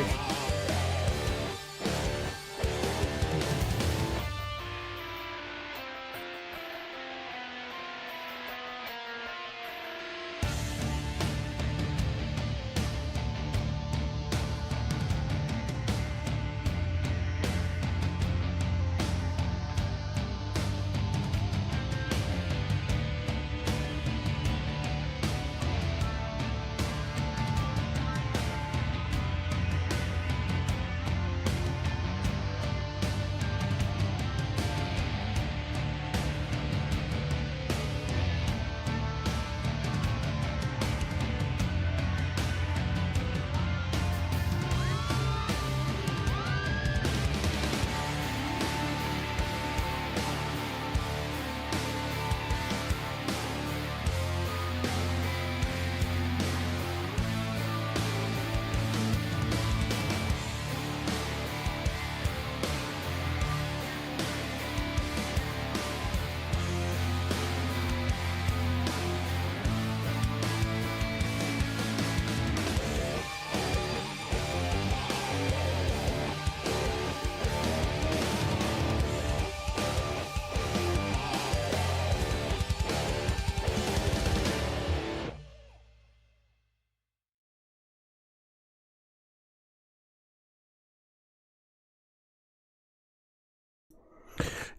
5.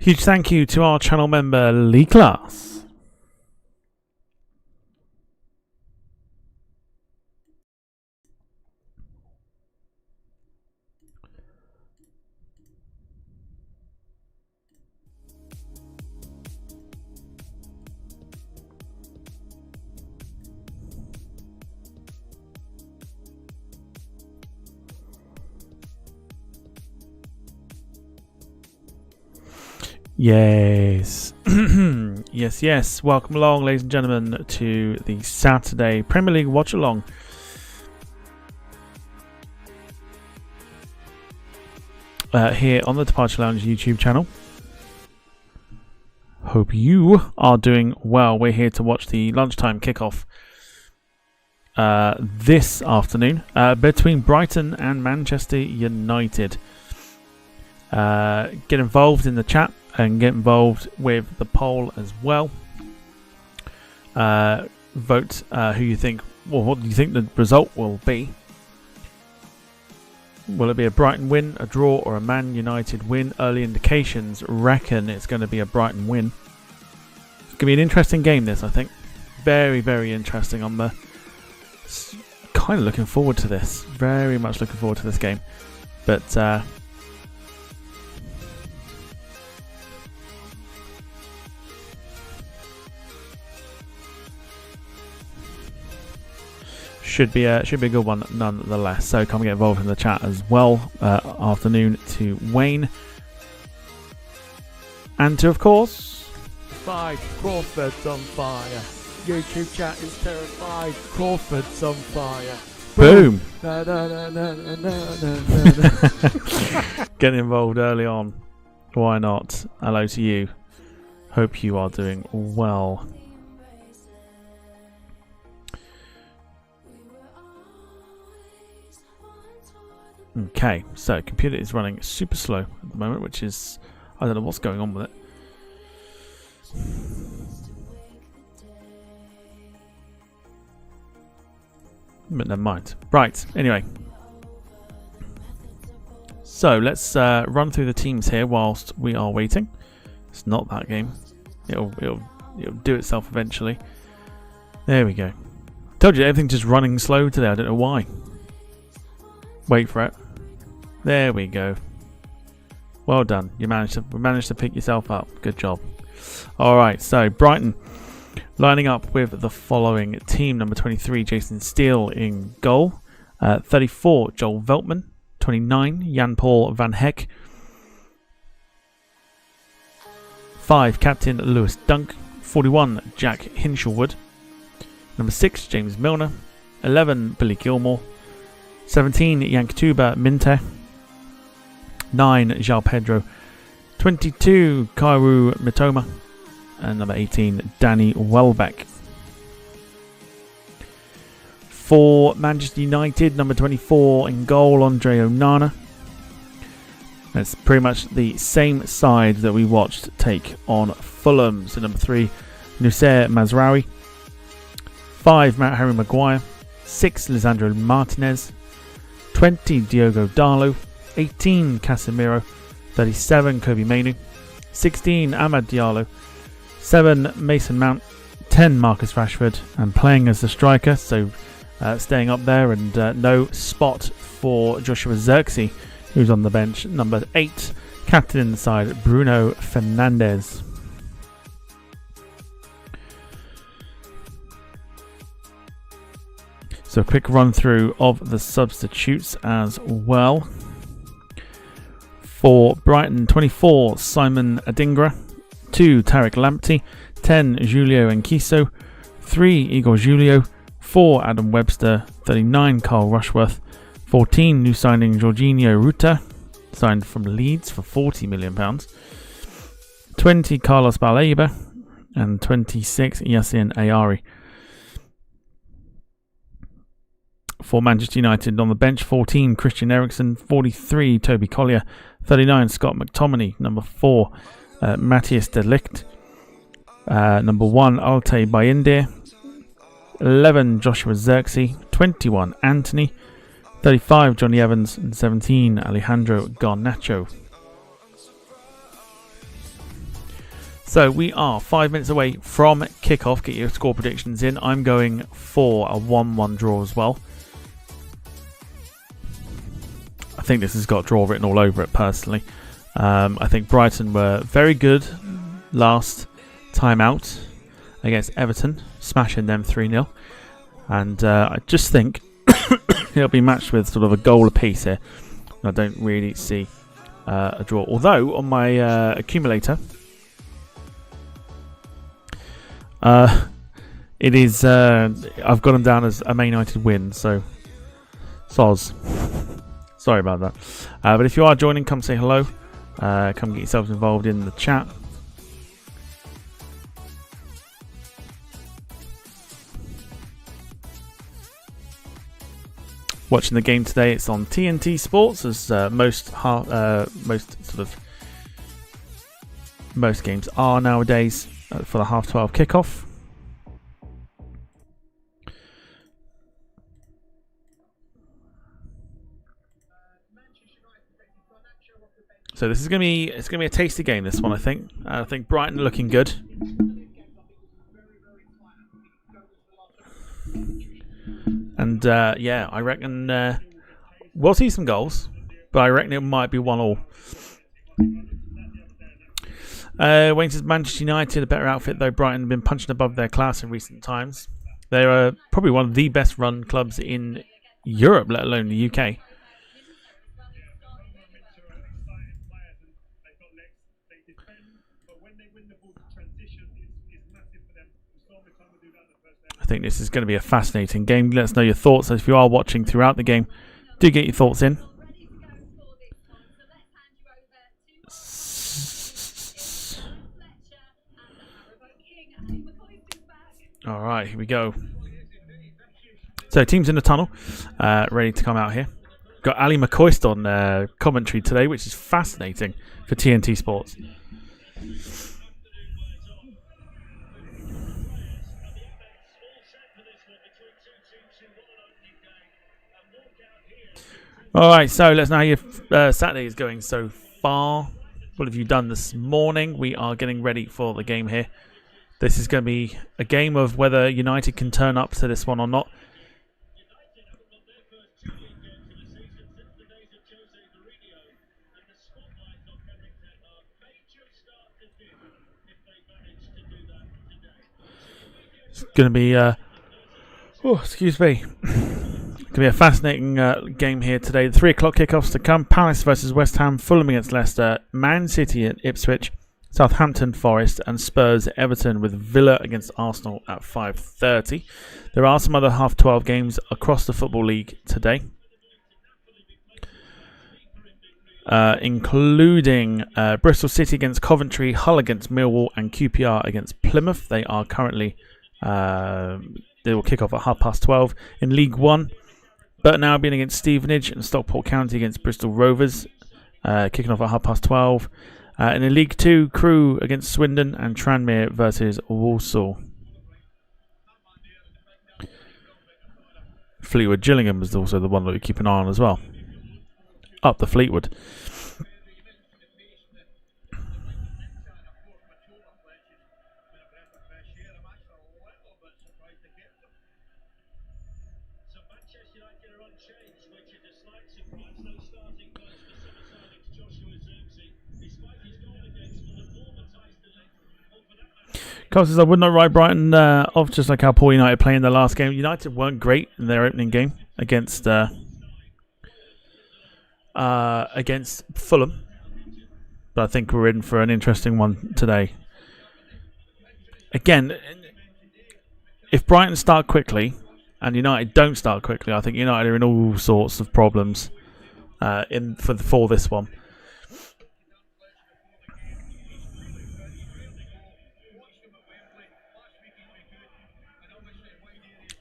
Huge thank you to our channel member Lee Class. Yes. yes. Welcome along, ladies and gentlemen, to the Saturday Premier League watch along. Here on the Departure Lounge YouTube channel. Hope you are doing well. We're here to watch the lunchtime kickoff this afternoon between Brighton and Manchester United. Get involved in the chat and get involved with the poll as well. Vote who you think, or what do you think the result will be? Will it be a Brighton win, a draw, or a Man United win? Early indications reckon it's going to be a Brighton win. It's going to be an interesting game, this, I think. Very, very interesting. I'm kind of looking forward to this. Very much looking forward to this game. But should be a good one nonetheless. So come get involved in the chat as well. Afternoon to Wayne, and to, of course, Crawford's on fire. YouTube chat is terrified. Crawford's on fire. Boom. Get involved early on. Why not? Hello to you. Hope you are doing well. Okay, so computer is running super slow at the moment, which is, I don't know what's going on with it. But never mind. Right, anyway. So let's run through the teams here whilst we are waiting. It's not that game. It'll do itself eventually. There we go. Told you everything's just running slow today. I don't know why. Wait for it. There we go. Well done. You managed to pick yourself up. Good job. All right. So Brighton lining up with the following team: number 23, Jason Steele in goal. 34, Joel Veltman. 29, Jan-Paul van Heck. 5, Captain Lewis Dunk. 41, Jack Hinshelwood. Number 6, James Milner. 11, Billy Gilmore. 17, Yanktuba Minte. 9, João Pedro. 22, Kairu Mitoma. And number 18, Danny Welbeck. For Manchester United, number 24 in goal, Andre Onana. That's pretty much the same side that we watched take on Fulham. So number 3, Nusayr Mazraoui. 5, Harry Maguire. 6, Lisandro Martinez. 20, Diogo Dalot. 18, Casemiro. 37, Kobe Mainoo. 16, Amad Diallo. 7, Mason Mount. 10, Marcus Rashford. And playing as the striker, so staying up there, and no spot for Joshua Zirkzee, who's on the bench. Number 8, captain inside, Bruno Fernandes. So a quick run through of the substitutes as well. For Brighton, 24, Simon Adingra. 2, Tariq Lamptey. 10, Julio Enquiso. 3, Igor Julio. 4, Adam Webster. 39, Carl Rushworth. 14, new signing Jorginho Ruta, signed from Leeds for £40 million. 20, Carlos Baleba. And 26, Yassine Ayari. For Manchester United on the bench, 14, Christian Eriksen. 43, Toby Collier. 39, Scott McTominay. Number 4, Matthias de Ligt. Number 1, Altay Bayindir. 11, Joshua Zirkzee. 21, Anthony. 35, Johnny Evans. And 17, Alejandro Garnacho. So we are 5 minutes away from kickoff. Get your score predictions in. I'm going for a 1-1 draw as well. I think this has got draw written all over it personally. I think Brighton were very good last time out against Everton, smashing them 3-0. And I just think it'll be matched with sort of a goal apiece here. I don't really see a draw. Although on my accumulator, it is I've got them down as a Man United win. So soz. Sorry about that. But if you are joining, come say hello. Come get yourselves involved in the chat. Watching the game today, it's on TNT Sports, as most games are nowadays for the 12:30 kickoff. So this is going to be a tasty game. This one, I think. I think Brighton looking good. And yeah, I reckon we'll see some goals, but I reckon it might be 1-1. Wayne says Manchester United, a better outfit, though Brighton have been punching above their class in recent times. They're probably one of the best run clubs in Europe, let alone the UK. I think this is going to be a fascinating game. Let us know your thoughts. If you are watching throughout the game, do get your thoughts in. All right, here we go. So teams in the tunnel, ready to come out here. Got Ali McCoist on commentary today, which is fascinating for TNT Sports. Alright, so let's know how your Saturday is going so far. What have you done this morning? We are getting ready for the game here. This is going to be a game of whether United can turn up to this one or not. It's going to be excuse me. It's going to be a fascinating game here today. The 3 o'clock kickoffs to come. Palace versus West Ham, Fulham against Leicester, Man City at Ipswich, Southampton Forest, and Spurs at Everton, with Villa against Arsenal at 5:30. There are some other 12:30 games across the Football League today, including Bristol City against Coventry, Hull against Millwall, and QPR against Plymouth. They are currently They will kick off at 12:30. In League 1, Burton Albion against Stevenage and Stockport County against Bristol Rovers, kicking off at 12:30. And in League 2, Crewe against Swindon and Tranmere versus Walsall. Fleetwood Gillingham is also the one that we keep an eye on as well. Up the Fleetwood. Costas, I would not write Brighton off, just like how poor United played in the last game. United weren't great in their opening game against Fulham, but I think we're in for an interesting one today. Again, if Brighton start quickly and United don't start quickly, I think United are in all sorts of problems for this one.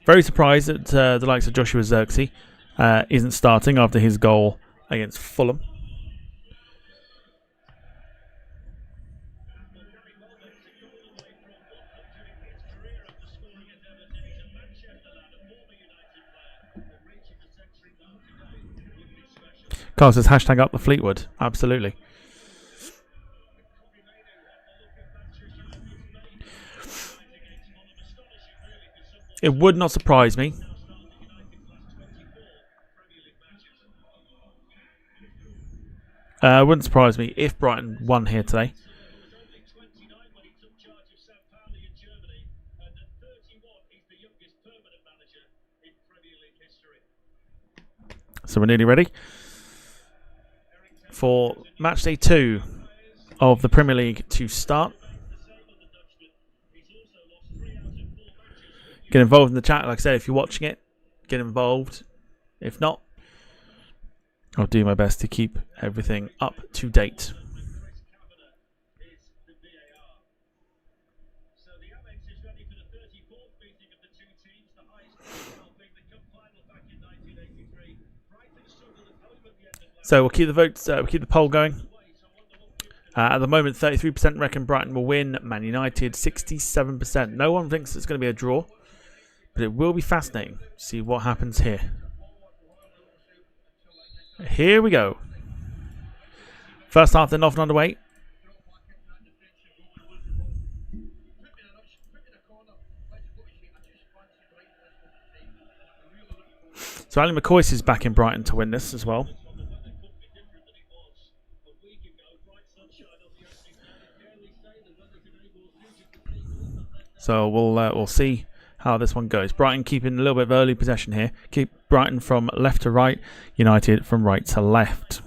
Very surprised that the likes of Joshua Zirkzee isn't starting after his goal against Fulham. Carl says hashtag up the Fleetwood. Absolutely. It would not surprise me. It wouldn't surprise me if Brighton won here today. So we're nearly ready for Matchday 2 of the Premier League to start. Get involved in the chat. Like I said, if you're watching it, get involved. If not, I'll do my best to keep everything up to date. So we'll keep the votes, we'll keep the poll going. At the moment, 33% reckon Brighton will win. Man United, 67%. No one thinks it's going to be a draw, but it will be fascinating to see what happens here. Here we go. First half then off and underway. So Ali McCoy is back in Brighton to win this as well. So we'll see how this one goes. Brighton keeping a little bit of early possession here. Keep Brighton from left to right. United from right to left.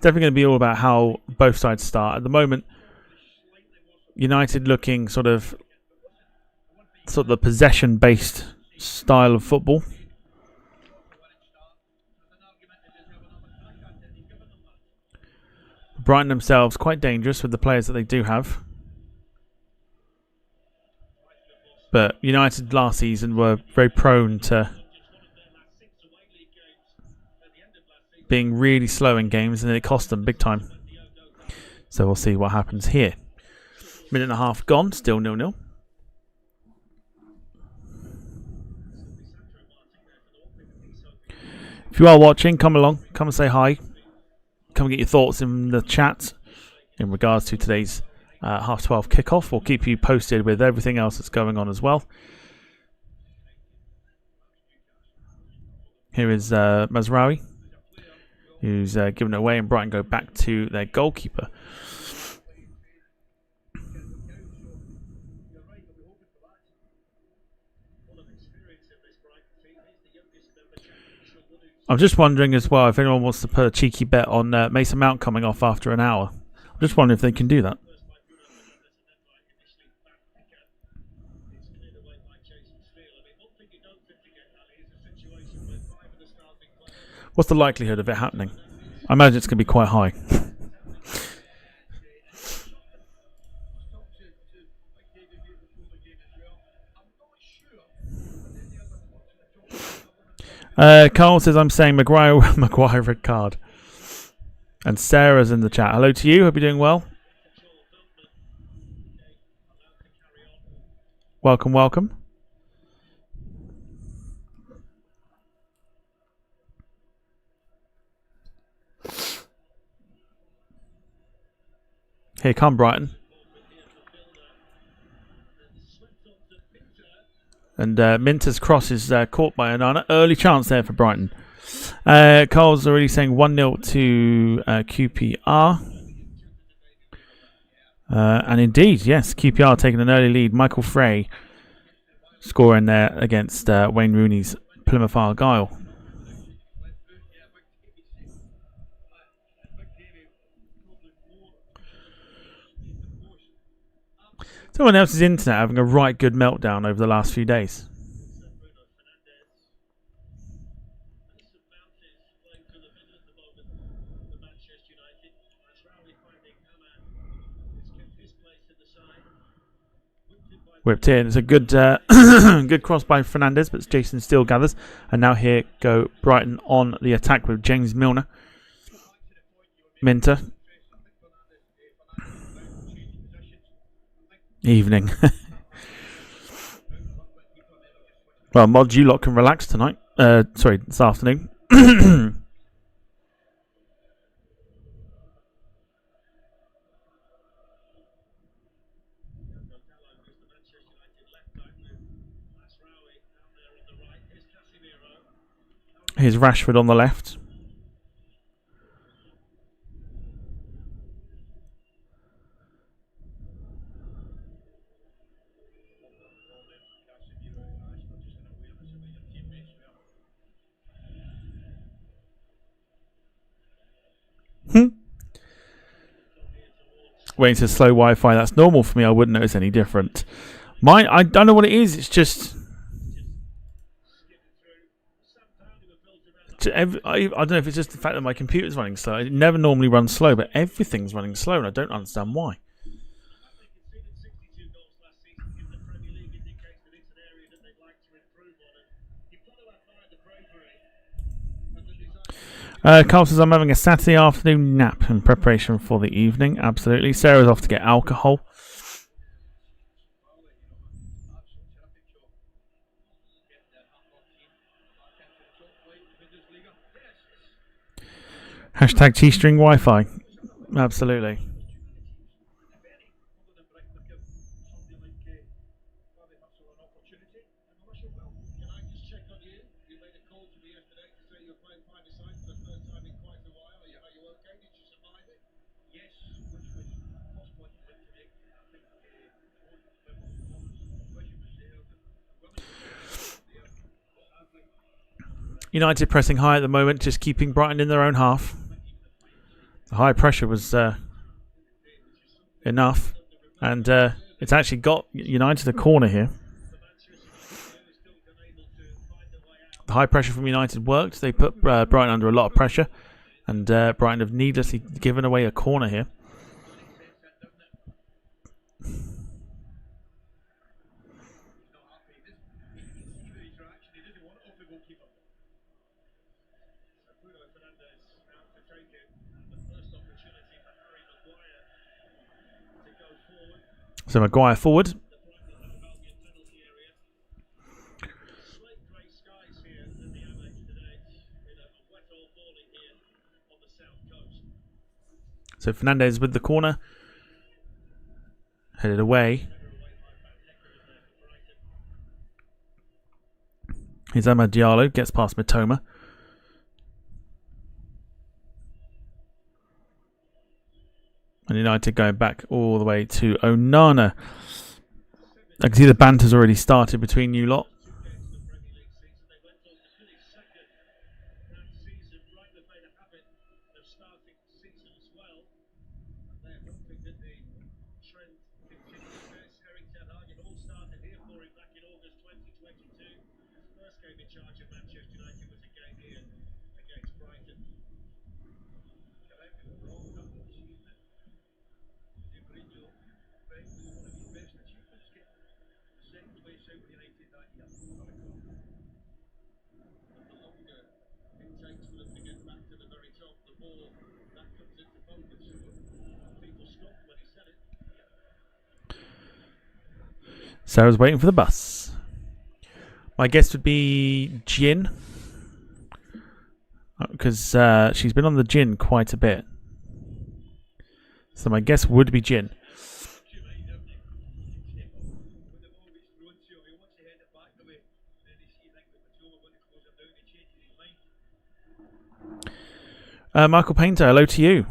Definitely going to be all about how both sides start. At the moment, United looking sort of the possession-based style of football. Brighton themselves quite dangerous with the players that they do have. But United last season were very prone to being really slow in games, and it cost them big time. So we'll see what happens here. Minute and a half gone, still 0-0. If you are watching, come along, come and say hi. Come and get your thoughts in the chat in regards to today's 12:30 kickoff. We'll keep you posted with everything else that's going on as well. Here is Mazraoui, who's given it away, and Brighton go back to their goalkeeper. I'm just wondering as well if anyone wants to put a cheeky bet on Mason Mount coming off after an hour. I'm just wondering if they can do that. What's the likelihood of it happening? I imagine it's going to be quite high. Carl says, I'm saying Maguire red card. And Sarah's in the chat. Hello to you. Hope you're doing well. Welcome, welcome. Here come Brighton. And Minter's cross is caught by Onana. Early chance there for Brighton. Carl's already saying 1-0 to QPR. And indeed, yes, QPR taking an early lead. Michael Frey scoring there against Wayne Rooney's Plymouth Argyle. Someone else's internet having a right good meltdown over the last few days. Whipped in. It's a good good cross by Fernandez, but Jason still gathers. And now here go Brighton on the attack with James Milner. Minter. Evening. Well, Mod, you lot can relax tonight. Sorry, this afternoon. Here's Rashford on the left. Waiting to slow Wi-Fi. That's normal for me. I wouldn't notice any different. Mine, I don't know what it is. It's just... I don't know if it's just the fact that my computer's running slow. It never normally runs slow, but everything's running slow, and I don't understand why. Carl says, I'm having a Saturday afternoon nap in preparation for the evening. Absolutely. Sarah's off to get alcohol. Hashtag T-string Wi-Fi. Absolutely. United pressing high at the moment, just keeping Brighton in their own half. The high pressure was enough, and it's actually got United a corner here. The high pressure from United worked. They put Brighton under a lot of pressure, and Brighton have needlessly given away a corner here. So Maguire forward. So Fernandez with the corner. Headed away. Here's Amad Diallo. Gets past Matoma. And United going back all the way to Onana. I can see the banter's already started between you lot. Sarah's waiting for the bus. My guess would be Jin, because she's been on the gin quite a bit. So my guess would be Jin. Michael Painter, hello to you.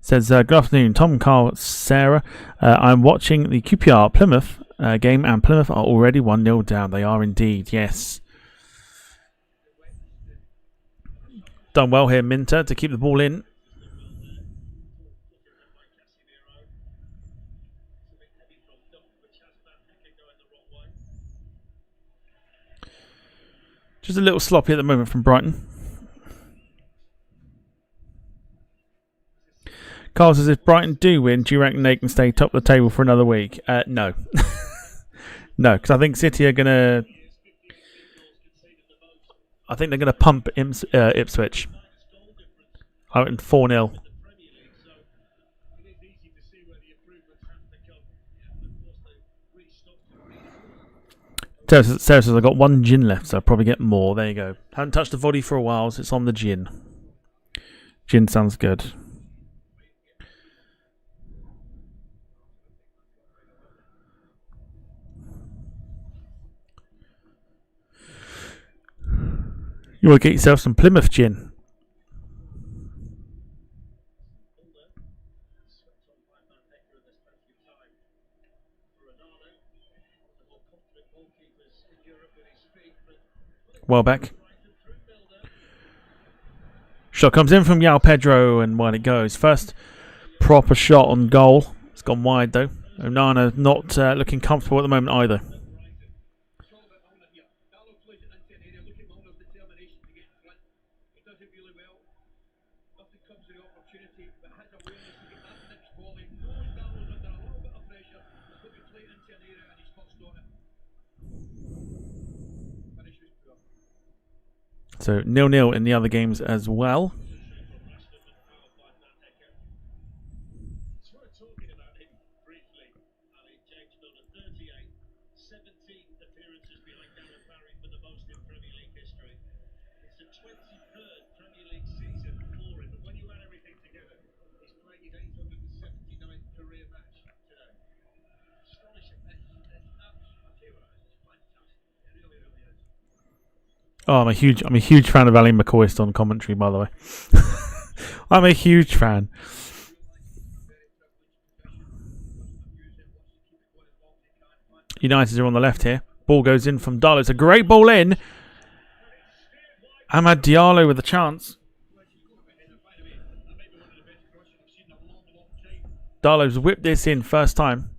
Says, good afternoon, Tom, Carl, Sarah. I'm watching the QPR Plymouth game, and Plymouth are already 1-0 down. They are indeed, yes. Done well here, Minter, to keep the ball in. Just a little sloppy at the moment from Brighton. Carl says, if Brighton do win, do you reckon they can stay top of the table for another week? No. No, because I think City are going to... I think they're going to pump Ipswich. I went 4-0. Sarah says, I've got one gin left, so I'll probably get more. There you go. Haven't touched the body for a while, so it's on the gin. Gin sounds good. You want to get yourself some Plymouth gin. Welbeck. Shot comes in from Yao Pedro, and when it goes. First proper shot on goal. It's gone wide though. Onana not looking comfortable at the moment either. So 0-0 in the other games as well. Oh, I'm a huge fan of Ali McCoist on commentary, by the way. I'm a huge fan. United are on the left here. Ball goes in from Darlow. It's a great ball in. Amad Diallo with a chance. Darlow's whipped this in first time.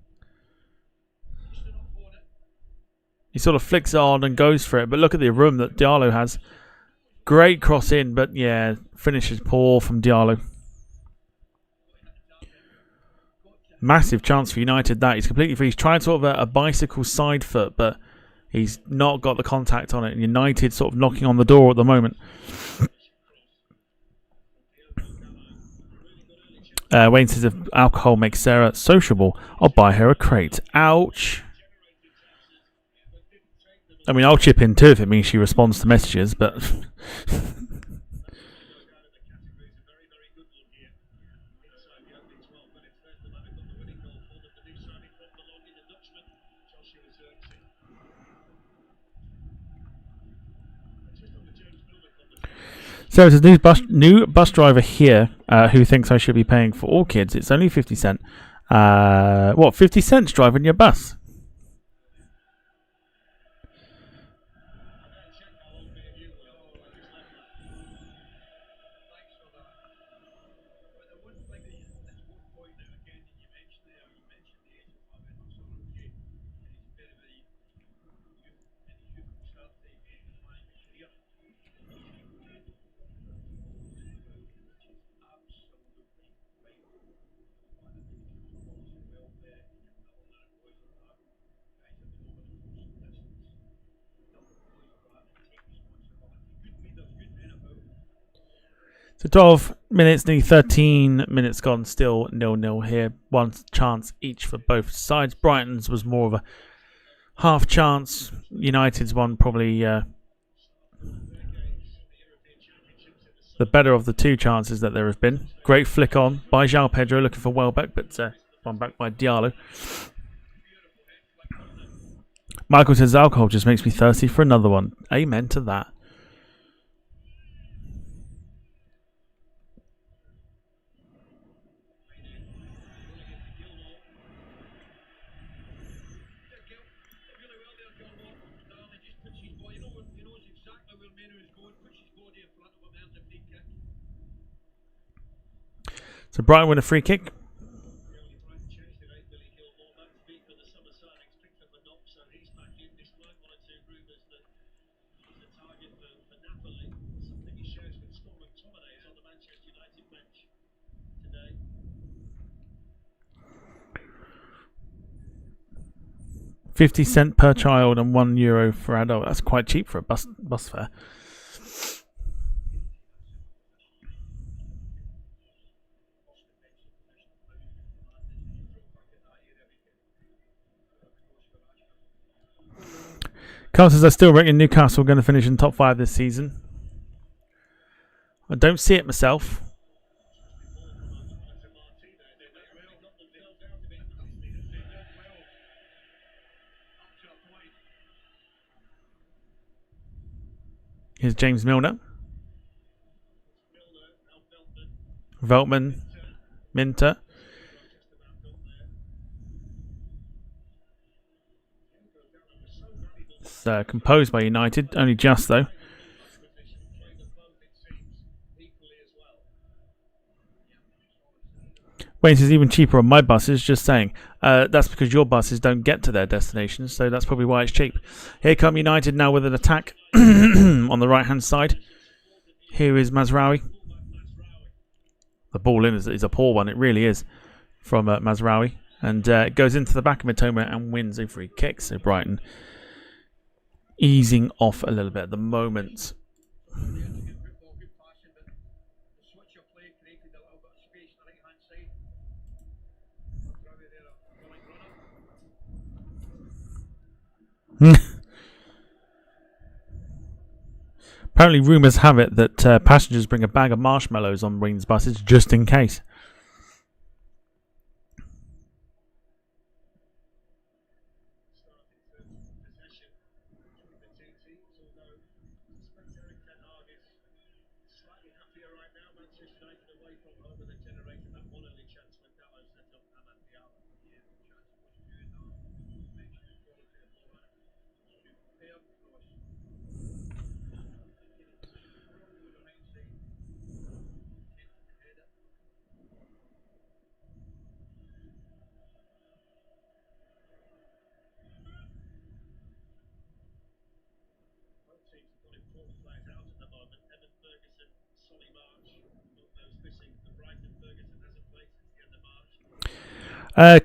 He sort of flicks it on and goes for it, but look at the room that Diallo has. Great cross in, but yeah, finishes poor from Diallo. Massive chance for United that. He's completely free. He's trying sort of a bicycle side foot, but he's not got the contact on it. And United sort of knocking on the door at the moment. Wayne says, if alcohol makes Sarah sociable, I'll buy her a crate. Ouch. I mean, I'll chip in too if it means she responds to messages, but... So there's a new bus driver here who thinks I should be paying for all kids. It's only 50 cents. What, 50 cents driving your bus? So 12 minutes, nearly 13 minutes gone, still 0-0 here. One chance each for both sides. Brighton's was more of a half chance. United's one probably the better of the two chances that there have been. Great flick on by João Pedro, looking for Welbeck, but one back by Diallo. Michael says, alcohol just makes me thirsty for another one. Amen to that. So Brighton win a free kick. $0.50 per child and €1 for adult. That's quite cheap for a bus fare. Carl says, I still reckon Newcastle are going to finish in top 5 this season. I don't see it myself. Here's James Milner. Veltman. Minter. It's composed by United, only just though. Wayne says even cheaper on my buses, just saying. That's because your buses don't get to their destinations, so that's probably why it's cheap. Here come United now with an attack on the right hand side. Here is Mazraoui. The ball in is a poor one, it really is, from Mazraoui. And it goes into the back of Mitoma and wins a free kick. So Brighton easing off a little bit at the moment. Apparently rumours have it that passengers bring a bag of marshmallows on Wayne's buses just in case.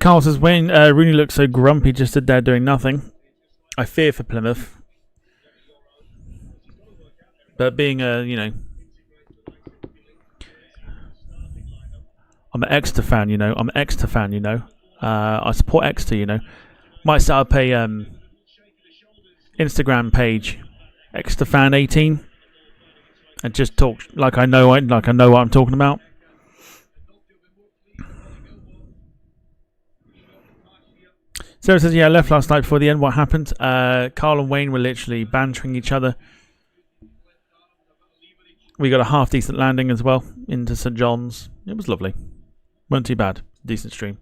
Carl says, Wayne Rooney looks so grumpy, just stood there doing nothing. I fear for Plymouth. But being I'm an Exeter fan, I'm an Exeter fan, I support Exeter, Might set up a Instagram page, Exeter fan 18, and just talk like I know what I'm talking about. Sarah says, yeah, I left last night before the end. What happened? Carl and Wayne were literally bantering each other. We got a half decent landing as well into St John's. It was lovely. Weren't too bad. Decent stream.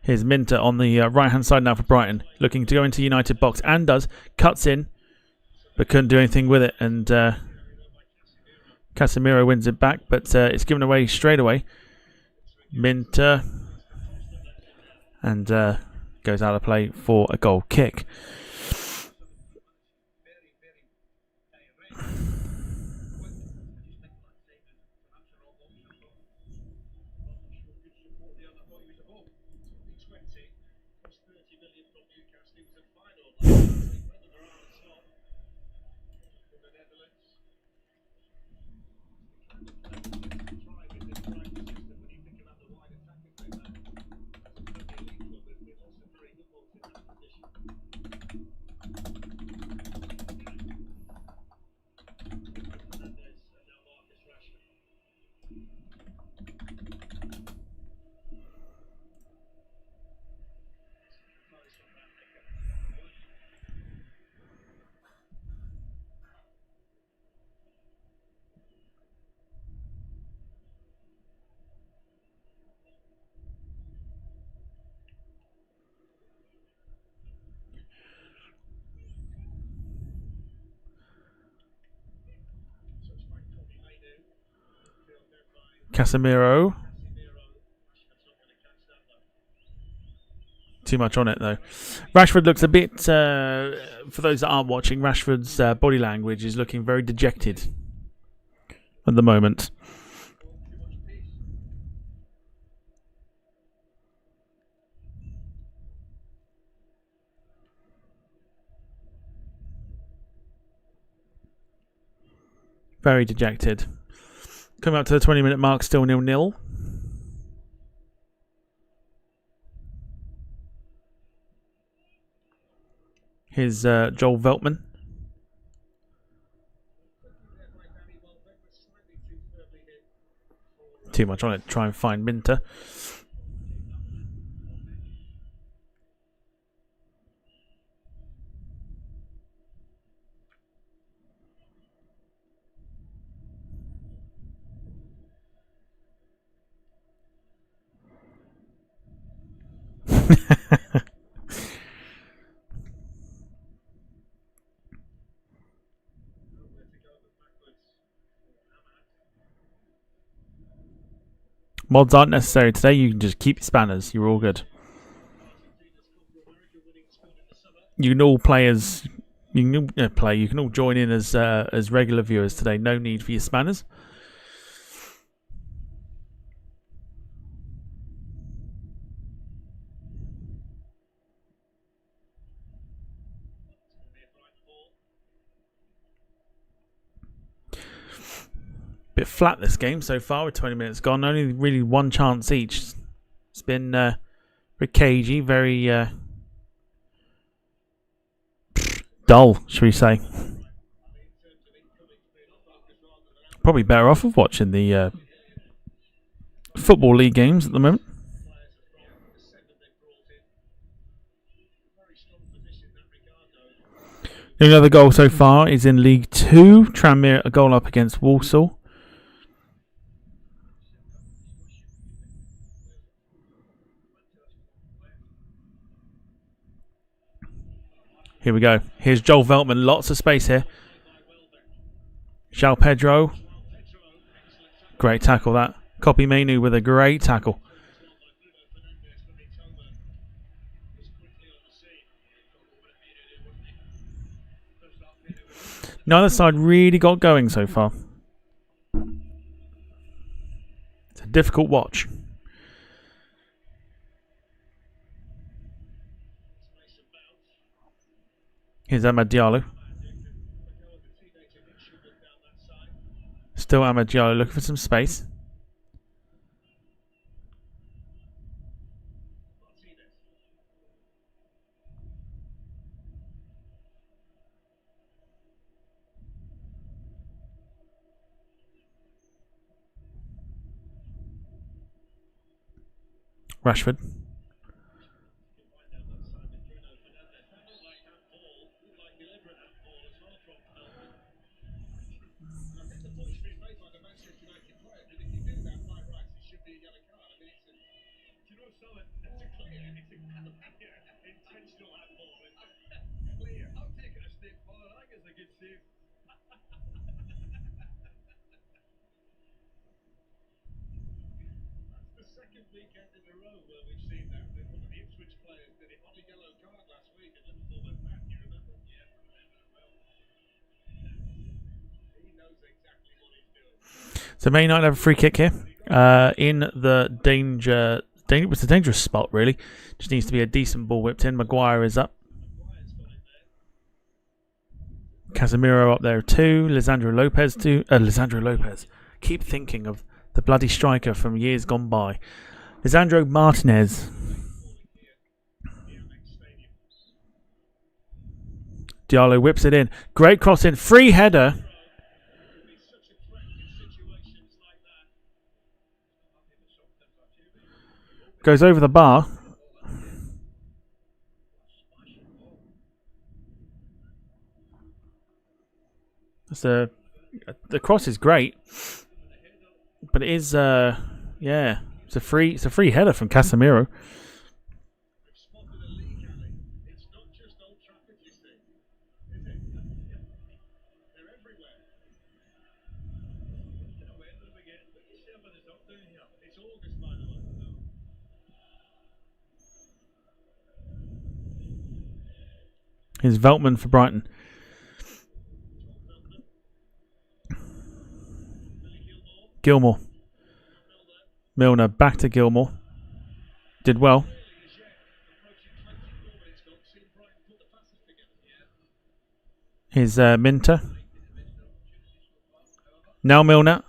Here's Minter on the right hand side now for Brighton, looking to go into United box and does. Cuts in, but couldn't do anything with it, and Casemiro wins it back, but it's given away straight away. Minter, and goes out of play for a goal kick. Casemiro. Too much on it though. Rashford looks a bit. For those that aren't watching, Rashford's body language is looking very dejected at the moment. Very dejected. Coming up to the 20-minute mark, still 0-0. Here's Joel Veltman. Too much on it. Try and find Minter. Mods aren't necessary today. You can just keep your spanners. You're all good. You can all play as you can play. You can all join in as regular viewers today. No need for your spanners. Bit flat this game so far with 20 minutes gone. Only really one chance each. It's been very cagey, very dull, should we say. Probably better off of watching the Football League games at the moment. The only other goal so far is in League 2. Tranmere a goal up against Walsall. Here we go. Here's Joel Veltman. Lots of space here. João Pedro. Great tackle that. Copy Menu with a great tackle. Neither side really got going so far. It's a difficult watch. Here's Amad Diallo. Still Amad Diallo looking for some space. Rashford. So Man Utd have a free kick here. In the danger. It's a dangerous spot, really. Just needs to be a decent ball whipped in. Maguire is up. Casemiro up there too. Lisandro Lopez too. Lisandro Lopez. Keep thinking of the bloody striker from years gone by. Lisandro Martinez. Diallo whips it in. Great cross in. Free header. Goes over the bar. The cross is great, but it is yeah, it's a free header from Casemiro. Here's Veltman for Brighton. Gilmore. Milner back to Gilmore. Did well. Here's Minter. Now Milner.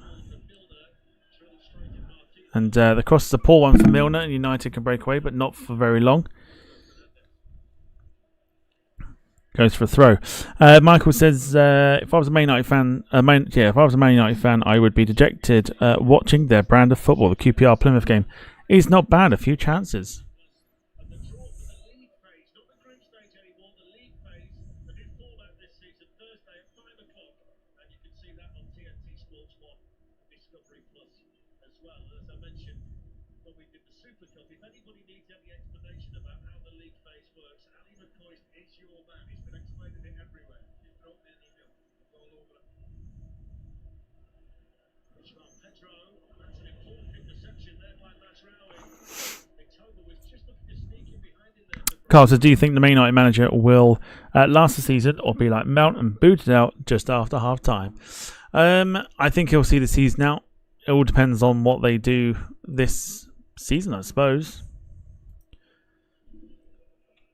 And the cross is a poor one for Milner, and United can break away, but not for very long. Goes for a throw. Michael says, if I was a Man United fan, if I was a Man United fan, I would be dejected watching their brand of football. The QPR Plymouth game is not bad. A few chances. Carl says, do you think the Man United manager will last the season or be like Mount and booted out just after half time? I think he'll see the season out. It all depends on what they do this season, I suppose.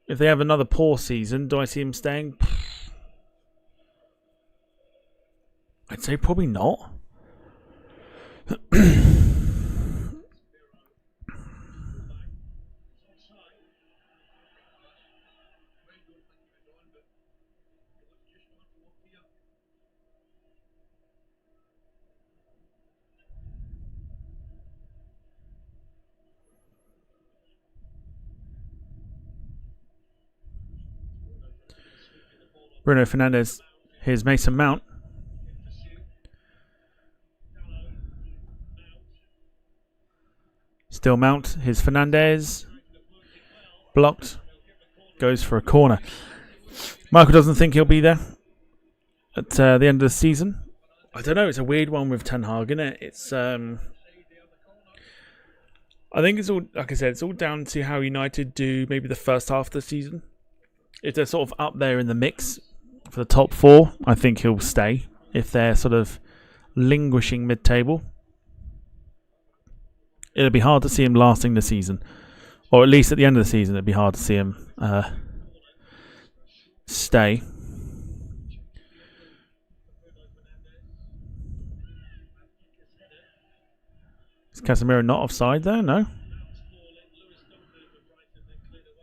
If they have another poor season, do I see him staying? I'd say probably not. Bruno Fernandes. Here's Mason Mount. Still Mount. Here's Fernandes. Blocked. Goes for a corner. Michael doesn't think he'll be there at the end of the season. I don't know. It's a weird one with Ten Hag, isn't it? It's I think it's all, like I said, it's all down to how United do maybe the first half of the season. If they're sort of up there in the mix for the top four, I think he'll stay. If they're sort of languishing mid-table, it'll be hard to see him lasting the season. Or at least at the end of the season, it'd be hard to see him stay. Is Casemiro not offside there? No.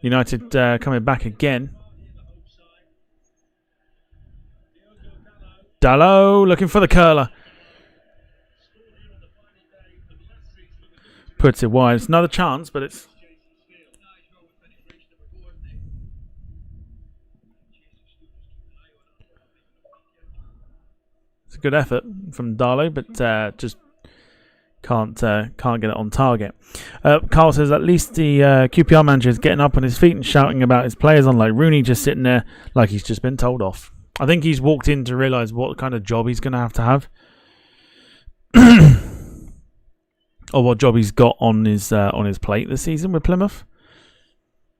United coming back again. Dalot looking for the curler. Puts it wide. It's another chance, but it's... It's a good effort from Dalot, but just can't get it on target. Carl says at least the QPR manager is getting up on his feet and shouting about his players, unlike Rooney just sitting there like he's just been told off. I think he's walked in to realise what kind of job he's going to have. Or what job he's got on his plate this season with Plymouth.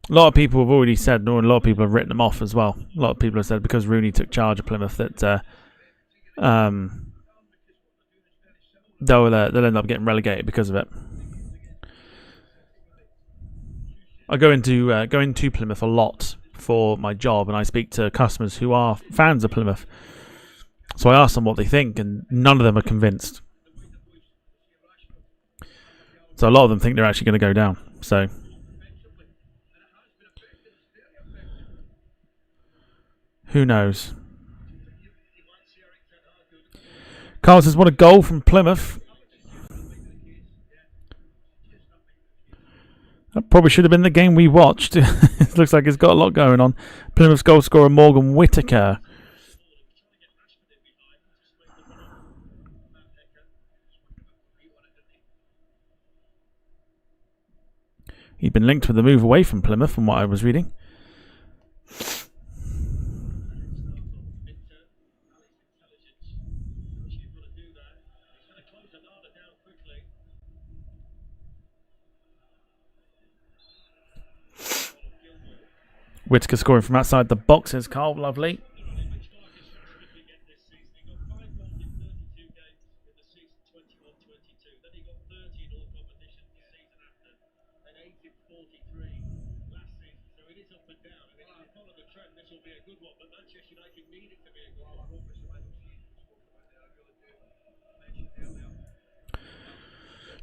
A lot of people have already said, or a lot of people have written him off as well. A lot of people have said because Rooney took charge of Plymouth that they'll end up getting relegated because of it. I go into Plymouth a lot for my job, and I speak to customers who are fans of Plymouth, So I asked them what they think, and none of them are convinced. So a lot of them think they're actually going to go down. So who knows? Carl says, what a goal from Plymouth. That probably should have been the game we watched. It looks like it's got a lot going on. Plymouth's goal scorer Morgan Whittaker. He'd been linked with the move away from Plymouth from what I was reading. Whittaker scoring from outside the box, says Carl. Lovely.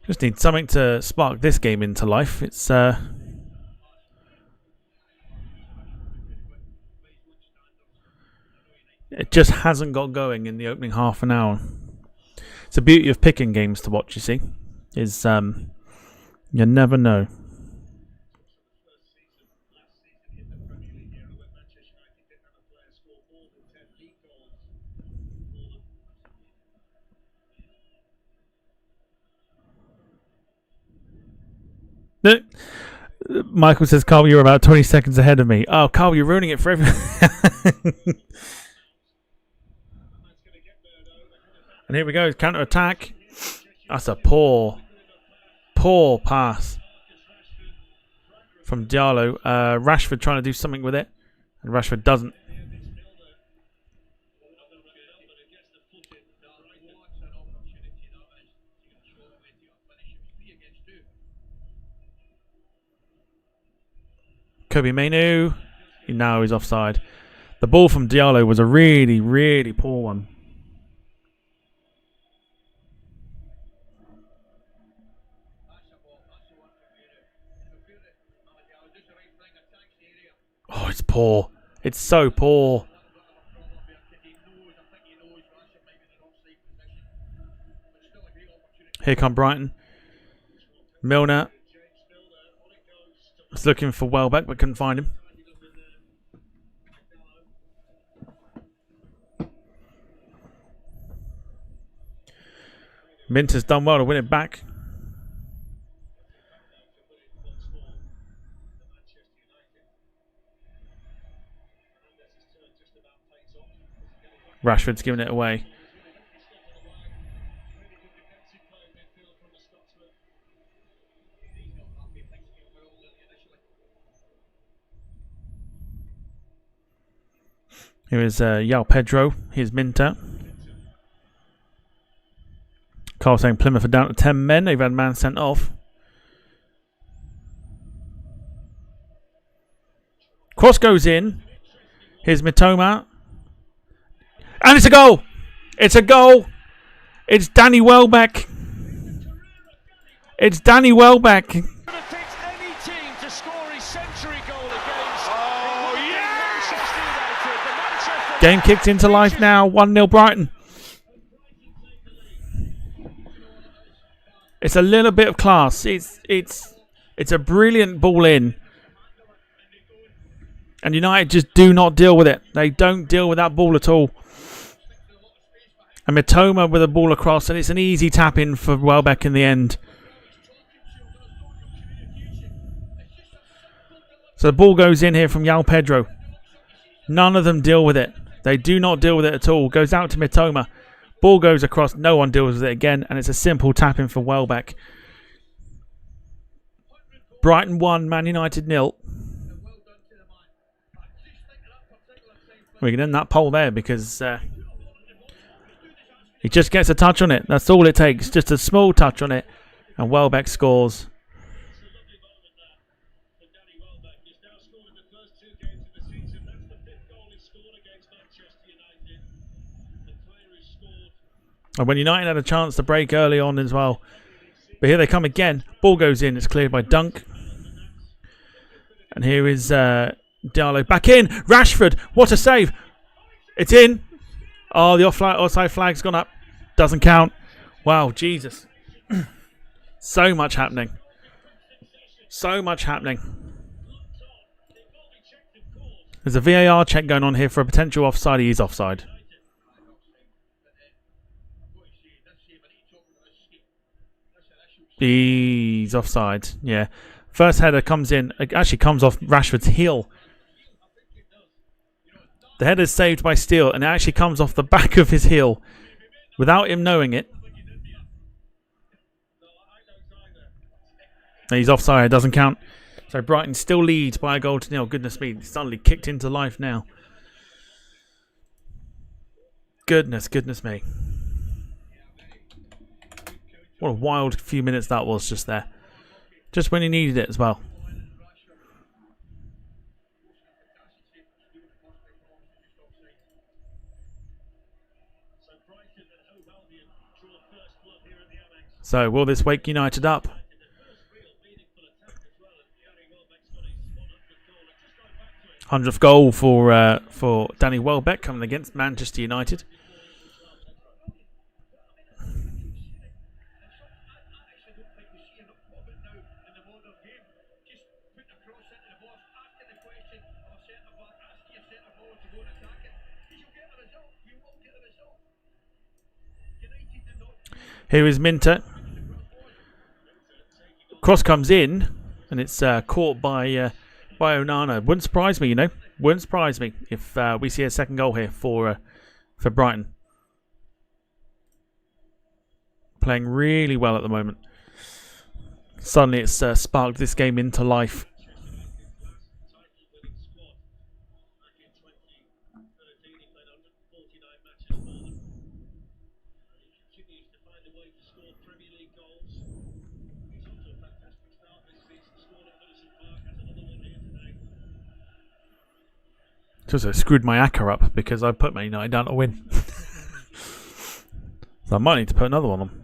Just need something to spark this game into life. It's it just hasn't got going in the opening half an hour. It's the beauty of picking games to watch, you see, is you never know. Michael says, Carl, you're about 20 seconds ahead of me. Oh, Carl, you're ruining it for everyone. And here we go, counter attack. That's a poor pass from Diallo. Rashford trying to do something with it, and Rashford doesn't. Kobe Mainu. Now he's offside. The ball from Diallo was a really, really poor one. Oh, it's poor. It's so poor. Here come Brighton. Milner. Was looking for Welbeck, but couldn't find him. Minter's done well to win it back. Rashford's giving it away. Here is João Pedro. Here's Minter. Carl saying Plymouth are down to 10 men. They've had man sent off. Cross goes in. Here's Mitoma. And it's a goal! It's a goal! It's Danny Welbeck. It's Danny Welbeck. Game kicked into life now. 1-0 Brighton. It's a little bit of class. It's a brilliant ball in. And United just do not deal with it. They don't deal with that ball at all. And Mitoma with a ball across, and it's an easy tap in for Welbeck in the end. So the ball goes in here from João Pedro. None of them deal with it. They do not deal with it at all. Goes out to Mitoma. Ball goes across. No one deals with it again, and it's a simple tap in for Welbeck. Brighton 1, Man United 0. We can end that poll there because he just gets a touch on it. That's all it takes. Just a small touch on it. And Welbeck scores. And when United had a chance to break early on as well. But here they come again. Ball goes in. It's cleared by Dunk. And here is Diallo back in. Rashford. What a save. It's in. Oh, the offside flag's gone up. Doesn't count. Wow, Jesus. So much happening. So much happening. There's a VAR check going on here for a potential offside. He is offside. He's offside. Yeah. First header comes in. It actually comes off Rashford's heel. The header's saved by Steele, and it actually comes off the back of his heel without him knowing it. And he's offside. It doesn't count. So Brighton still leads by a goal to nil. Goodness me. Suddenly kicked into life now. Goodness me. What a wild few minutes that was just there. Just when he needed it as well. So will this wake United up? 100th goal for Danny Welbeck coming against Manchester United. Here is Minter. Cross comes in, and it's caught by Onana. Wouldn't surprise me, you know. Wouldn't surprise me if we see a second goal here for Brighton. Playing really well at the moment. Suddenly it's sparked this game into life. Just screwed my ACCA up because I put Man United down to win. So I might need to put another one on.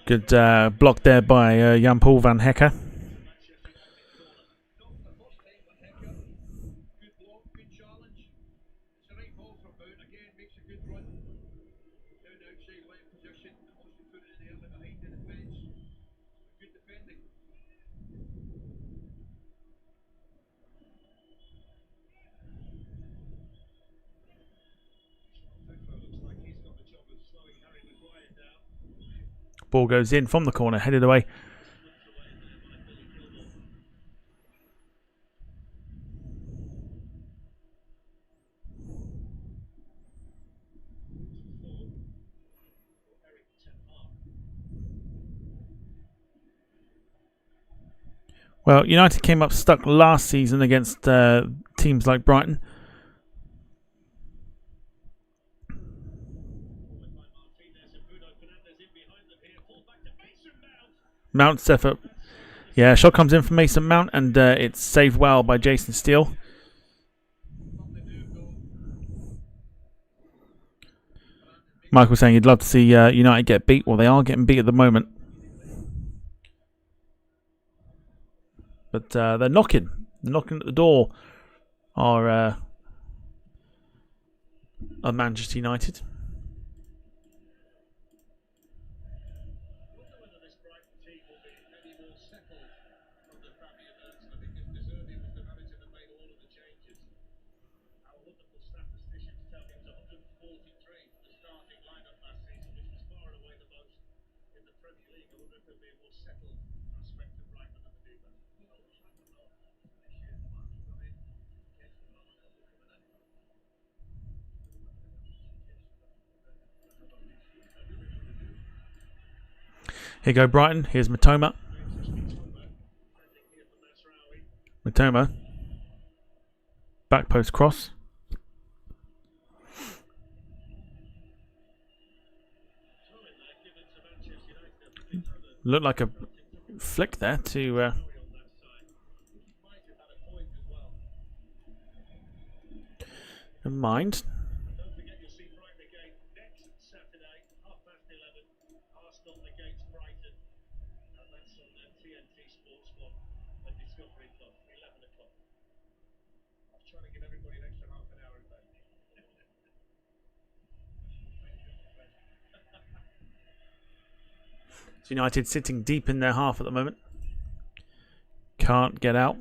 Good block there by Jan-Paul van Hecker. Ball goes in from the corner, headed away. Well, United came up stuck last season against teams like Brighton. Mount's effort. Yeah, shot comes in from Mason Mount, and it's saved well by Jason Steele. Michael saying he'd love to see United get beat. Well, they are getting beat at the moment. But they're knocking. They're knocking at the door. Are Manchester United. Here go Brighton. Here's Matoma. Matoma. Back post cross. Looked like a flick there to never mind. United sitting deep in their half at the moment. Can't get out.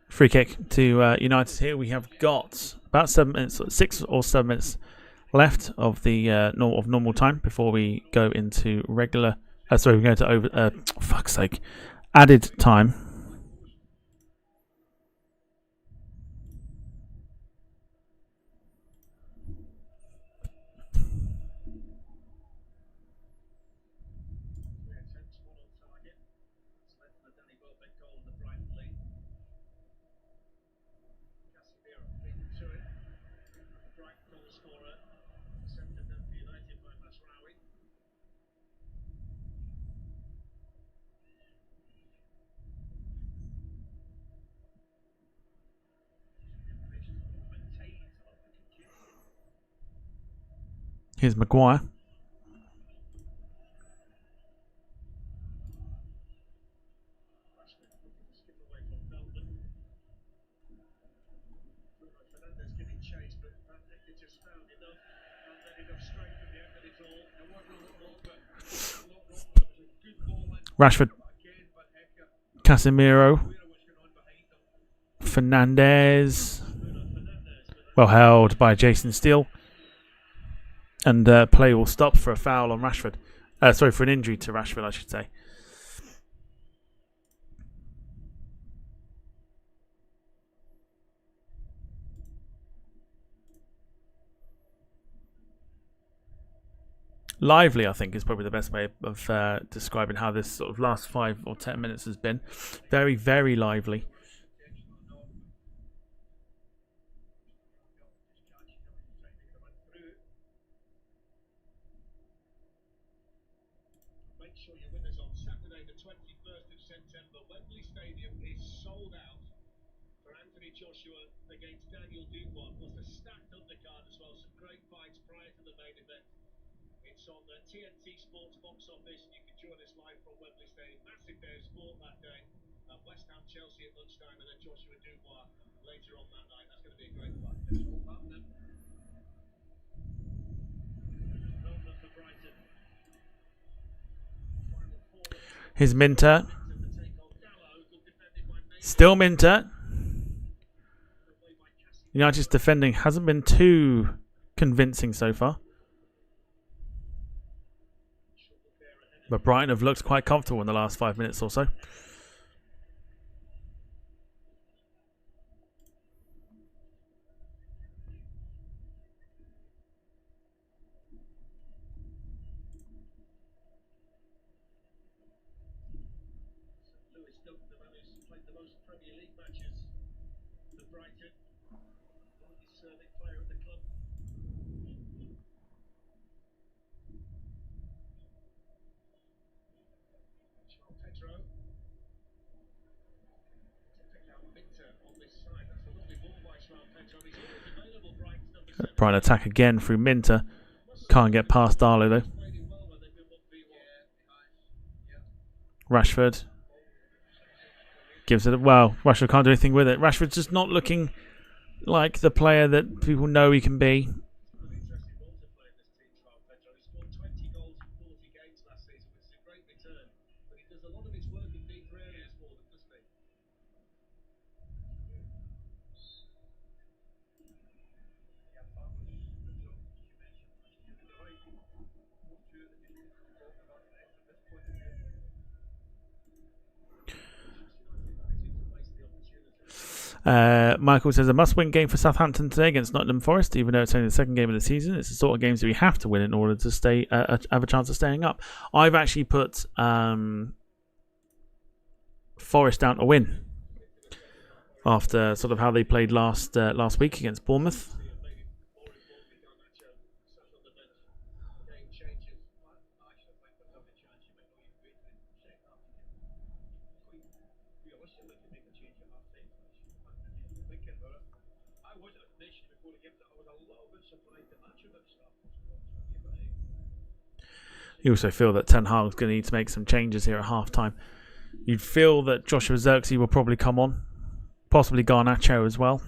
Free kick to United here. We have got about 7 minutes, 6 or 7 minutes left of the normal time before we go into regular. Sorry, we're going to over. Fuck's sake, added time. Here's Maguire. Rashford. Casemiro. Fernandez. Well held by Jason Steele. And play will stop for a foul on Rashford. Sorry, for an injury to Rashford, I should say. Lively, I think, is probably the best way of describing how this sort of last 5 or 10 minutes has been. Very, very lively. Make sure you're with us on Saturday, the 21st of September. Wembley Stadium is sold out for Anthony Joshua against Daniel Dubois. Was a stacked undercard as well. Some great fights prior to the main event. It's on the TNT Sports box office. You can join us live from Wembley Stadium. Massive day of sport that day. West Ham Chelsea at lunchtime, and then Joshua Dubois later on that night. That's going to be a great fight. Here's Minter. Still Minter. United's defending hasn't been too convincing so far. But Brighton have looked quite comfortable in the last 5 minutes or so. Brighton attack again through Minter. Can't get past Darlow though. Rashford gives it. Well, Rashford can't do anything with it. Rashford's just not looking like the player that people know he can be. Michael says a must-win game for Southampton today against Nottingham Forest, even though it's only the second game of the season. It's the sort of games that we have to win in order to stay have a chance of staying up. I've actually put Forest down to win after sort of how they played last week against Bournemouth. You also feel that Ten Hag's going to need to make some changes here at half-time. You'd feel that Joshua Zirkzee will probably come on. Possibly Garnacho as well.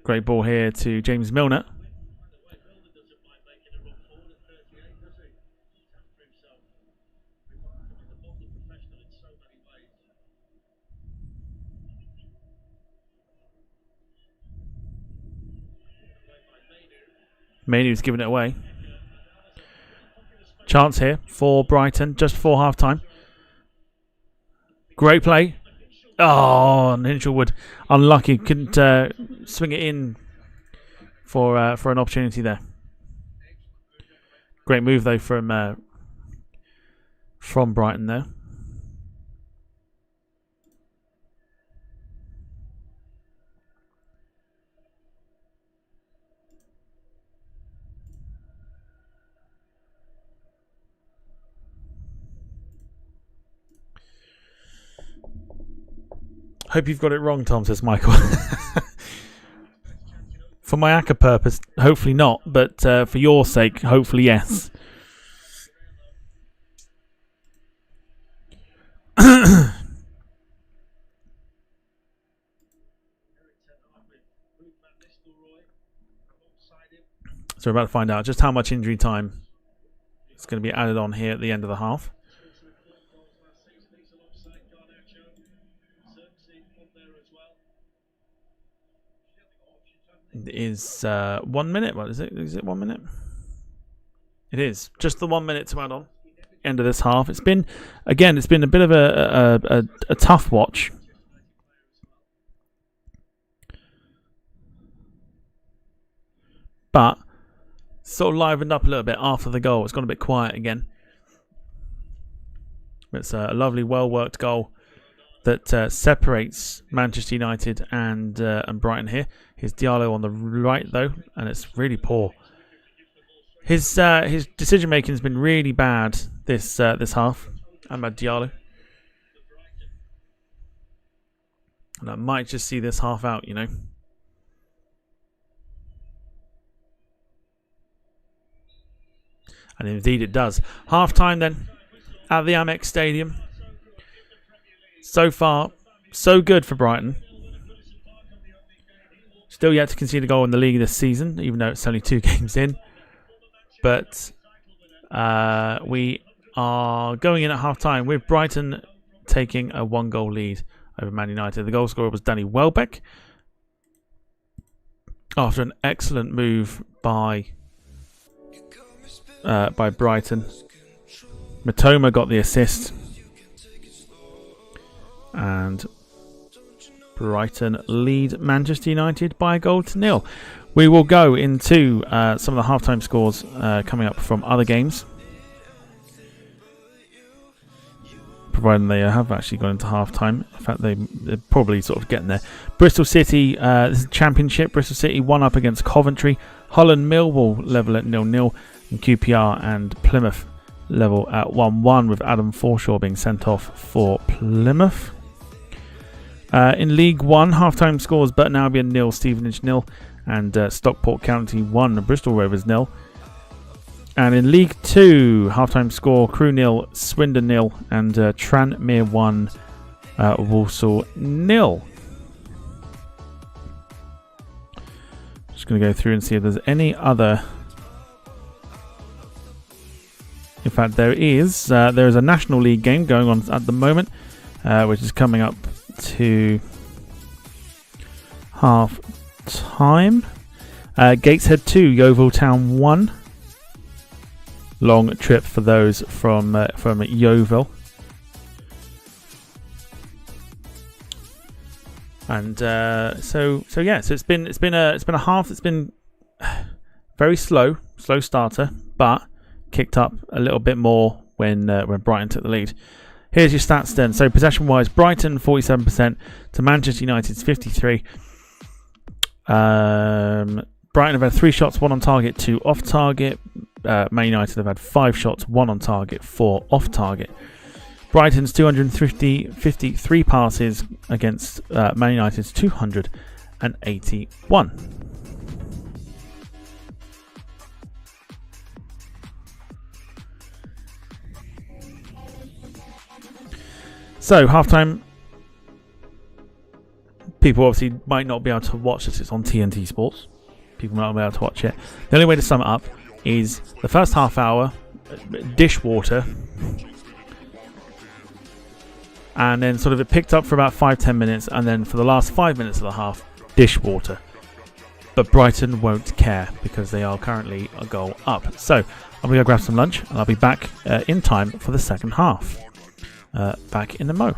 Great ball here to James Milner. Mainu's giving it away. Chance here for Brighton just before half-time. Great play. Oh, and Hinchelwood unlucky. Couldn't swing it in for an opportunity there. Great move though from Brighton there. Hope you've got it wrong, Tom, says Michael. For my ACCA purpose, hopefully not, but for your sake, hopefully yes. So we're about to find out just how much injury time is going to be added on here at the end of the half. It is 1 minute. What is it? Is it 1 minute? It is just the 1 minute to add on. End of this half. It's been a bit of a tough watch. But sort of livened up a little bit after the goal. It's gone a bit quiet again. It's a lovely, well-worked goal that separates Manchester United and Brighton here. Here's Diallo on the right though, and it's really poor. His decision making has been really bad this half. Amad Diallo, and I might just see this half out, you know. And indeed it does. Half time then at the AMEX Stadium. So far, so good for Brighton. Still yet to concede a goal in the league this season, even though it's only 2 games in. But we are going in at half-time with Brighton taking a 1-goal lead over Man United. The goal scorer was Danny Welbeck after an excellent move by Brighton. Matoma got the assist. And Brighton lead Manchester United by a 1-0. We will go into some of the halftime scores coming up from other games, providing they have actually gone into halftime. In fact, they're probably sort of getting there. Bristol City, this is Championship. Bristol City 1-up against Coventry. Hull and Millwall level at 0-0, and QPR and Plymouth level at 1-1, with Adam Forshaw being sent off for Plymouth. In League 1, halftime scores: Burton Albion 0, Stevenage 0, and Stockport County 1, Bristol Rovers 0. And in League 2, halftime score: Crewe 0, Swindon 0, and Tranmere 1, Walsall 0. Just going to go through and see if there's any other. In fact, there is a National League game going on at the moment, which is coming up to half time. Gateshead 2, Yeovil Town 1. long trip for those from Yeovil. And so it's been a half that's been very slow starter, but kicked up a little bit more when Brighton took the lead. Here's your stats then. So possession wise, Brighton 47% to Manchester United's 53%. Brighton have had 3 shots, 1 on target, 2 off target. Man United have had 5 shots, 1 on target, 4 off target. Brighton's 253 passes against Man United's 281. So, halftime. People obviously might not be able to watch this. It's on TNT Sports. People might not be able to watch it. The only way to sum it up is the first half hour, dishwater. And then sort of it picked up for about 5-10 minutes. And then for the last 5 minutes of the half, dishwater. But Brighton won't care because they are currently a goal up. So, I'm going to go grab some lunch. And I'll be back in time for the second half. Back in the Mo.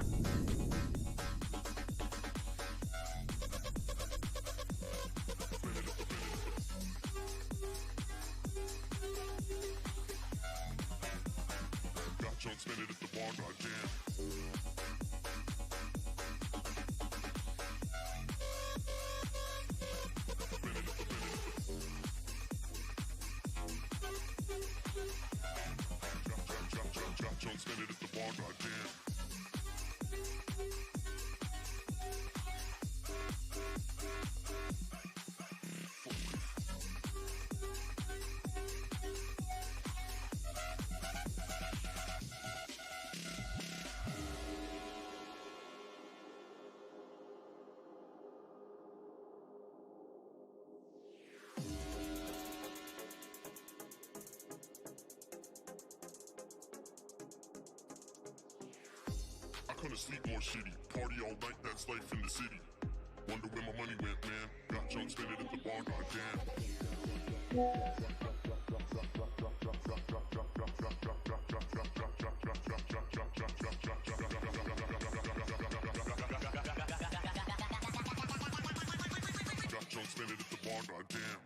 Couldn't sleep more shitty. Party all night, that's life in the city. Wonder where my money went, man. Got drunk, spent it at the bar, goddamn. Got drunk, spent it at the bar, goddamn.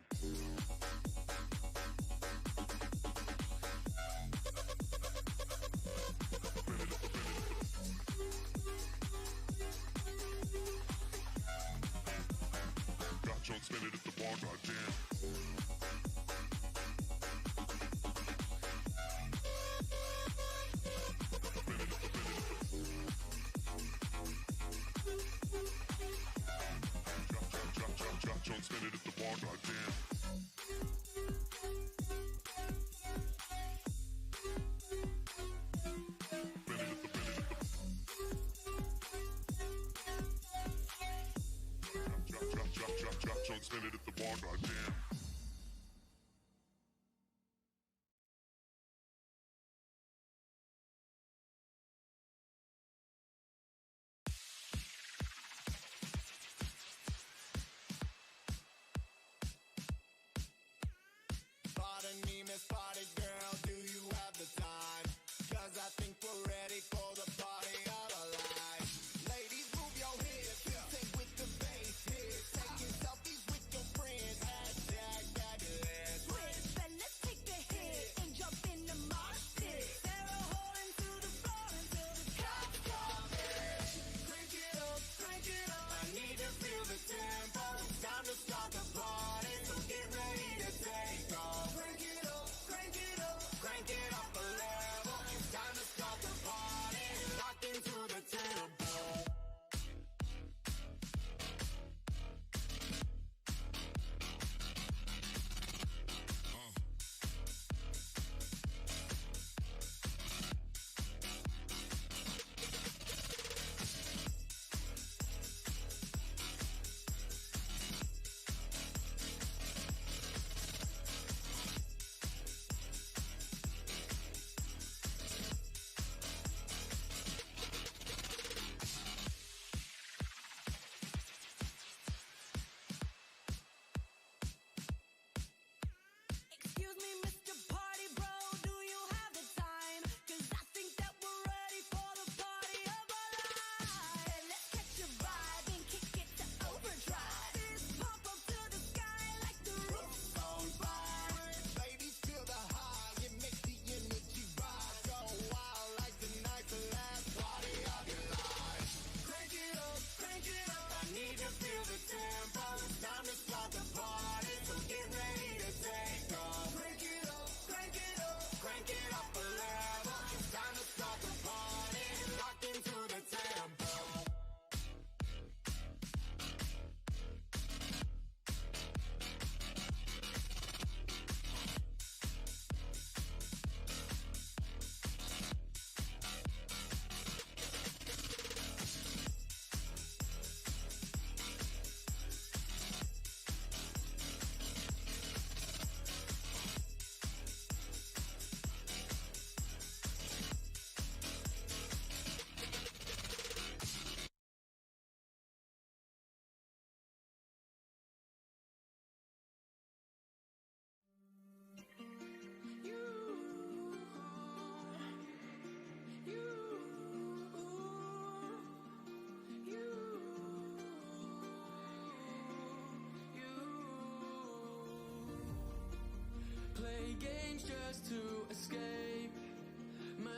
Don't spend it at the bar, goddamn. Don't spend it at the bar, goddamn. Don't spend it at the bar, goddamn. Pardon me, Miss Party Girl, do you have the time? 'Cause I think we're ready for the party of our lives. Ladies, move your hips, take with the bass hits, taking selfies with your friends, hashtag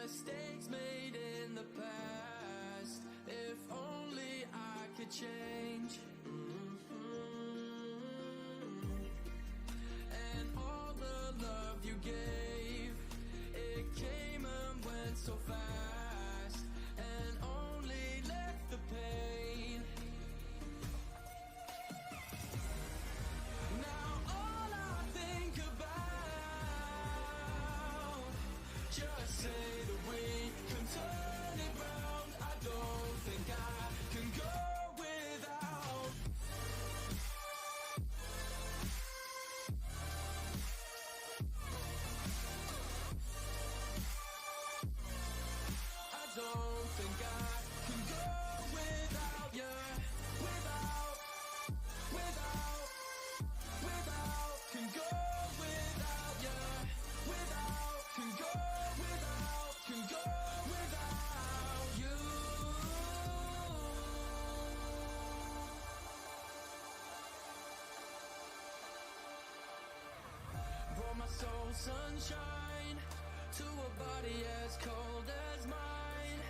mistakes made in the past. If only I could change. And all the love you gave, it came and went so fast, and only left the pain. Now all I think about, just say that we can turn it round. I don't think I can go without. I don't think I can go without you. Without, can go without you. Without, can go without you. Brought my soul sunshine to a body as cold as mine.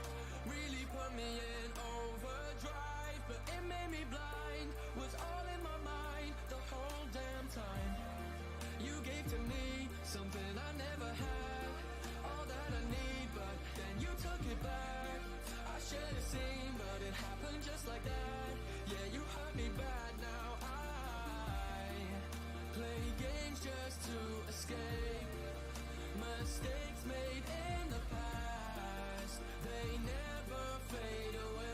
Really put me in overdrive, but it made me blind. Was all in my mind the whole damn time. You gave to me something I never had, all that I need, but then you took it back. I should have seen, but it happened just like that. Yeah, you hurt me bad. Now I play games just to escape. Mistakes made in the past, they never fade away.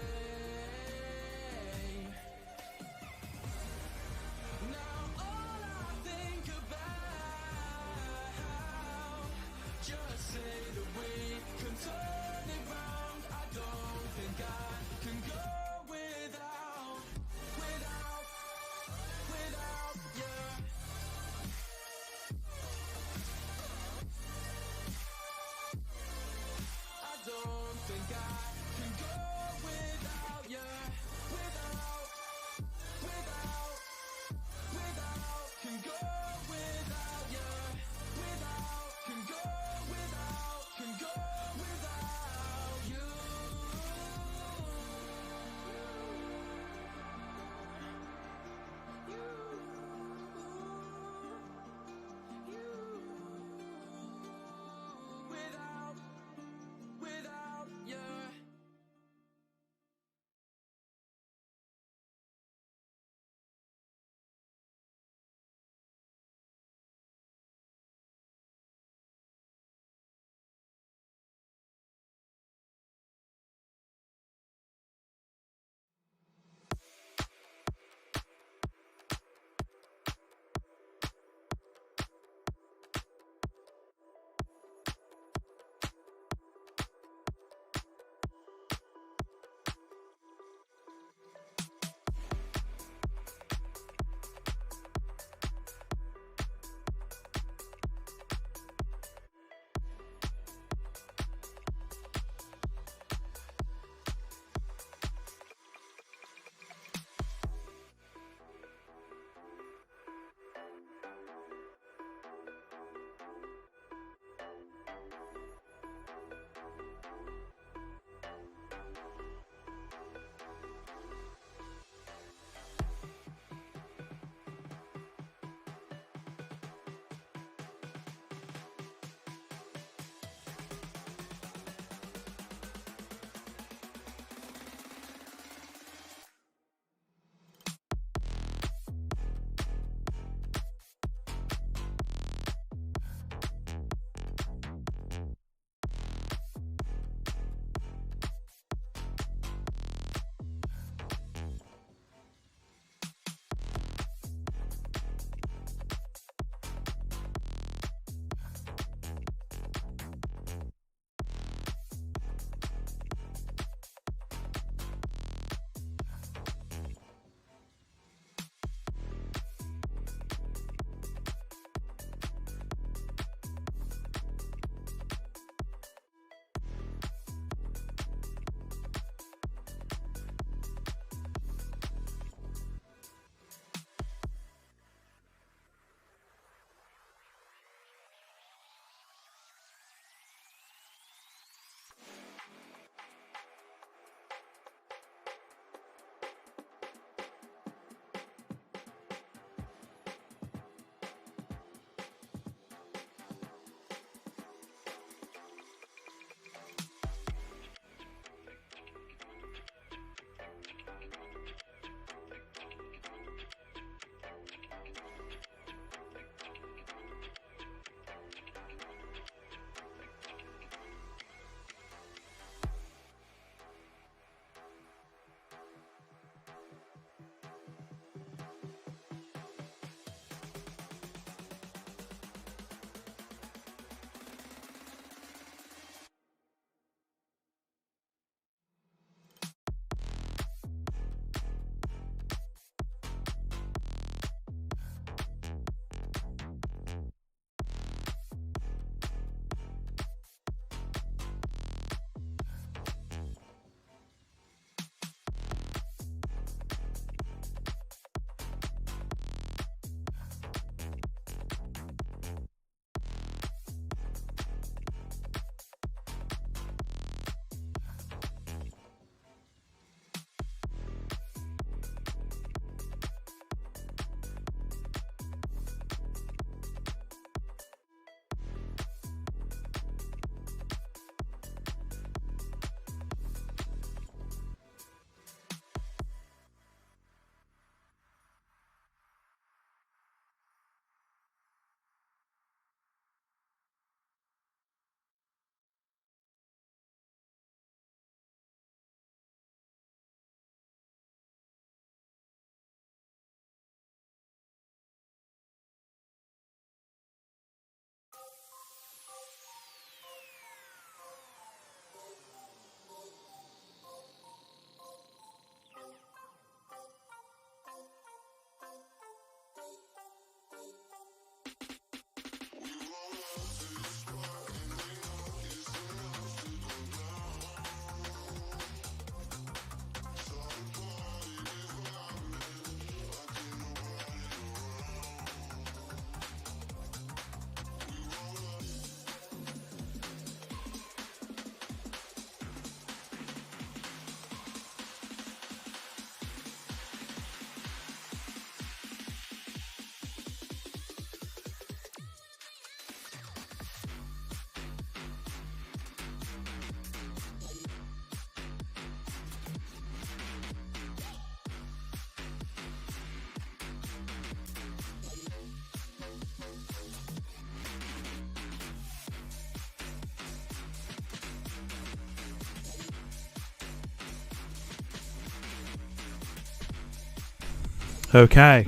Okay.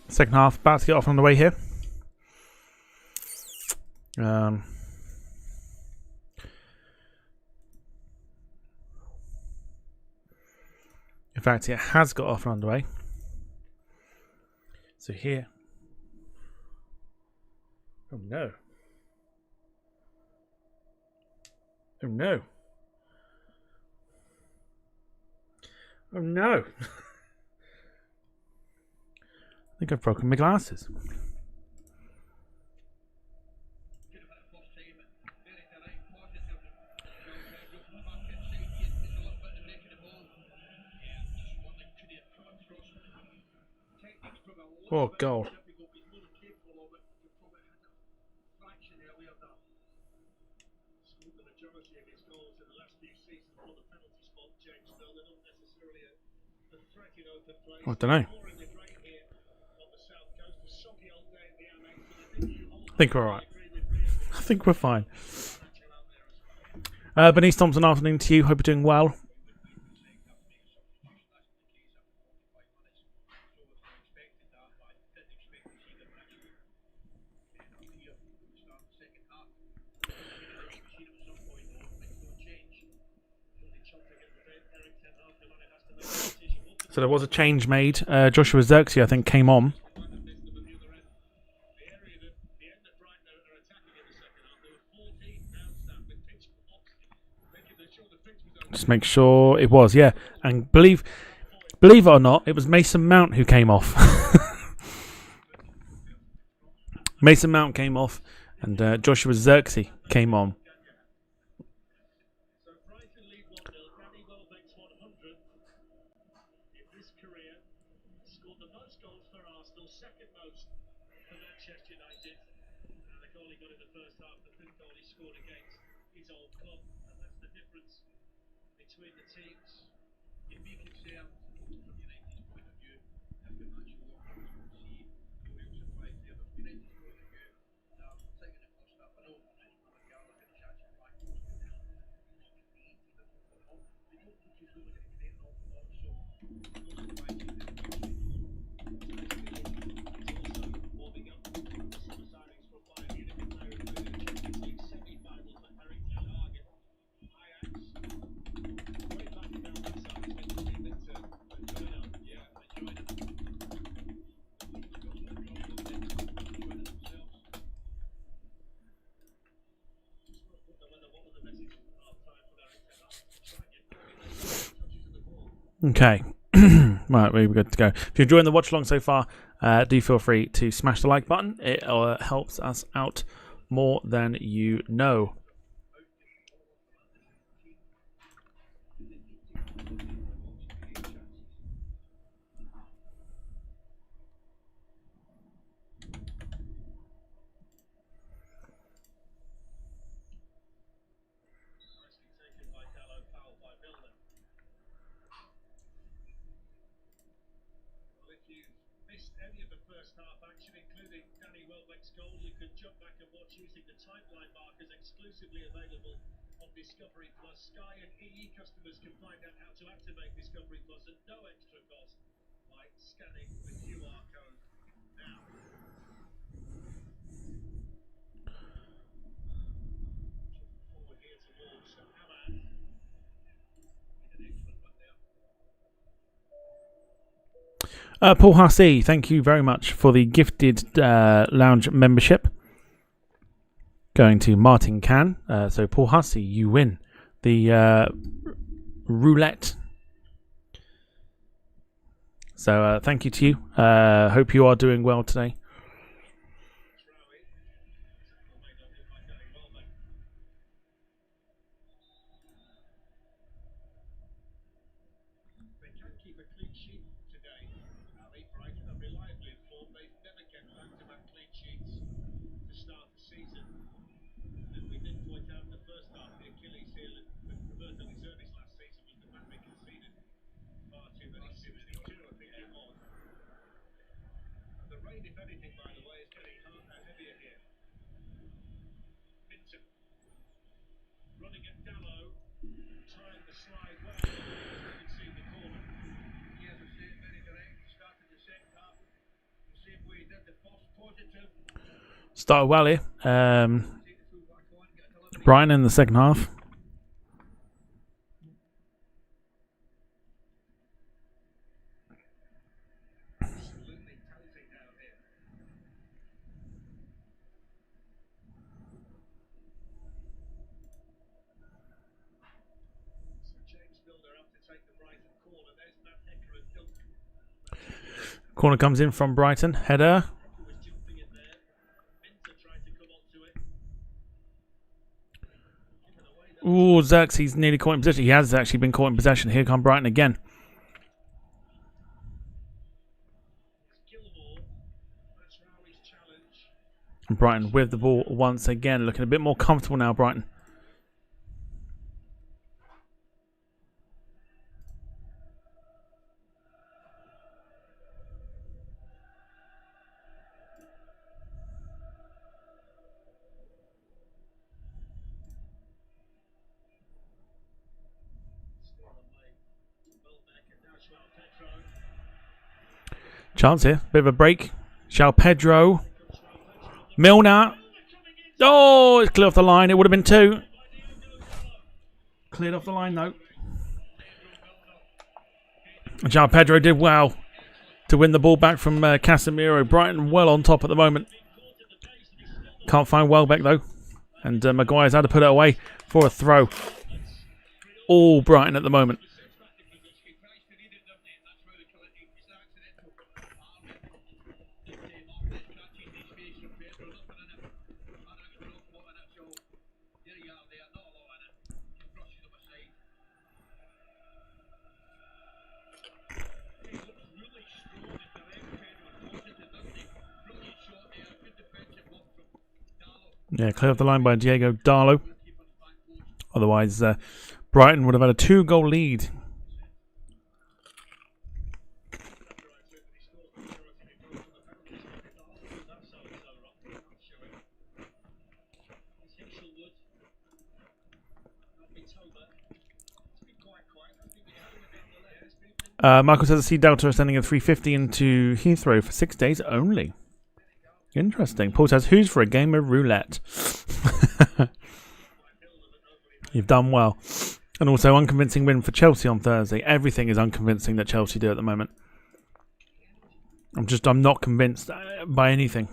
Second half about to get off on the way here. In fact, it has got off and underway. So here. Oh no. Oh no. Oh no. I think I've broken my glasses. Oh, goal. I don't know. I think we're alright. I think we're fine. Bernice Thompson, afternoon to you. Hope you're doing well. So there was a change made. Joshua Zirkzee, I think, came on. Just make sure it was, yeah. And believe it or not, it was Mason Mount who came off. Mason Mount came off, and Joshua Zirkzee came on. Okay. Right, we're good to go. If you're enjoying the watch along so far, do feel free to smash the like button. It helps us out more than you know. Paul Hussey, thank you very much for the gifted lounge membership. Going to Martin Can. So Paul Hussey, you win the roulette. So thank you to you. Hope you are doing well today. Started well here. Brighton in the second half. Corner comes in from Brighton. Header. Ooh, Xerxes nearly caught in possession. He has actually been caught in possession. Here come Brighton again. And Brighton with the ball once again. Looking a bit more comfortable now, Brighton. Chance here. Bit of a break. João Pedro. Milner. Oh, it's cleared off the line. It would have been 2. Cleared off the line, though. João Pedro did well to win the ball back from Casemiro. Brighton well on top at the moment. Can't find Welbeck, though. And Maguire's had to put it away for a throw. All Brighton at the moment. Yeah, clear off the line by Diego Darlow. Otherwise, Brighton would have had a 2-goal lead. Michael says the Sea Delta are sending a 350 into Heathrow for 6 days only. Interesting. Paul says, who's for a game of roulette? You've done well. And also, unconvincing win for Chelsea on Thursday. Everything is unconvincing that Chelsea do at the moment. I'm not convinced by anything.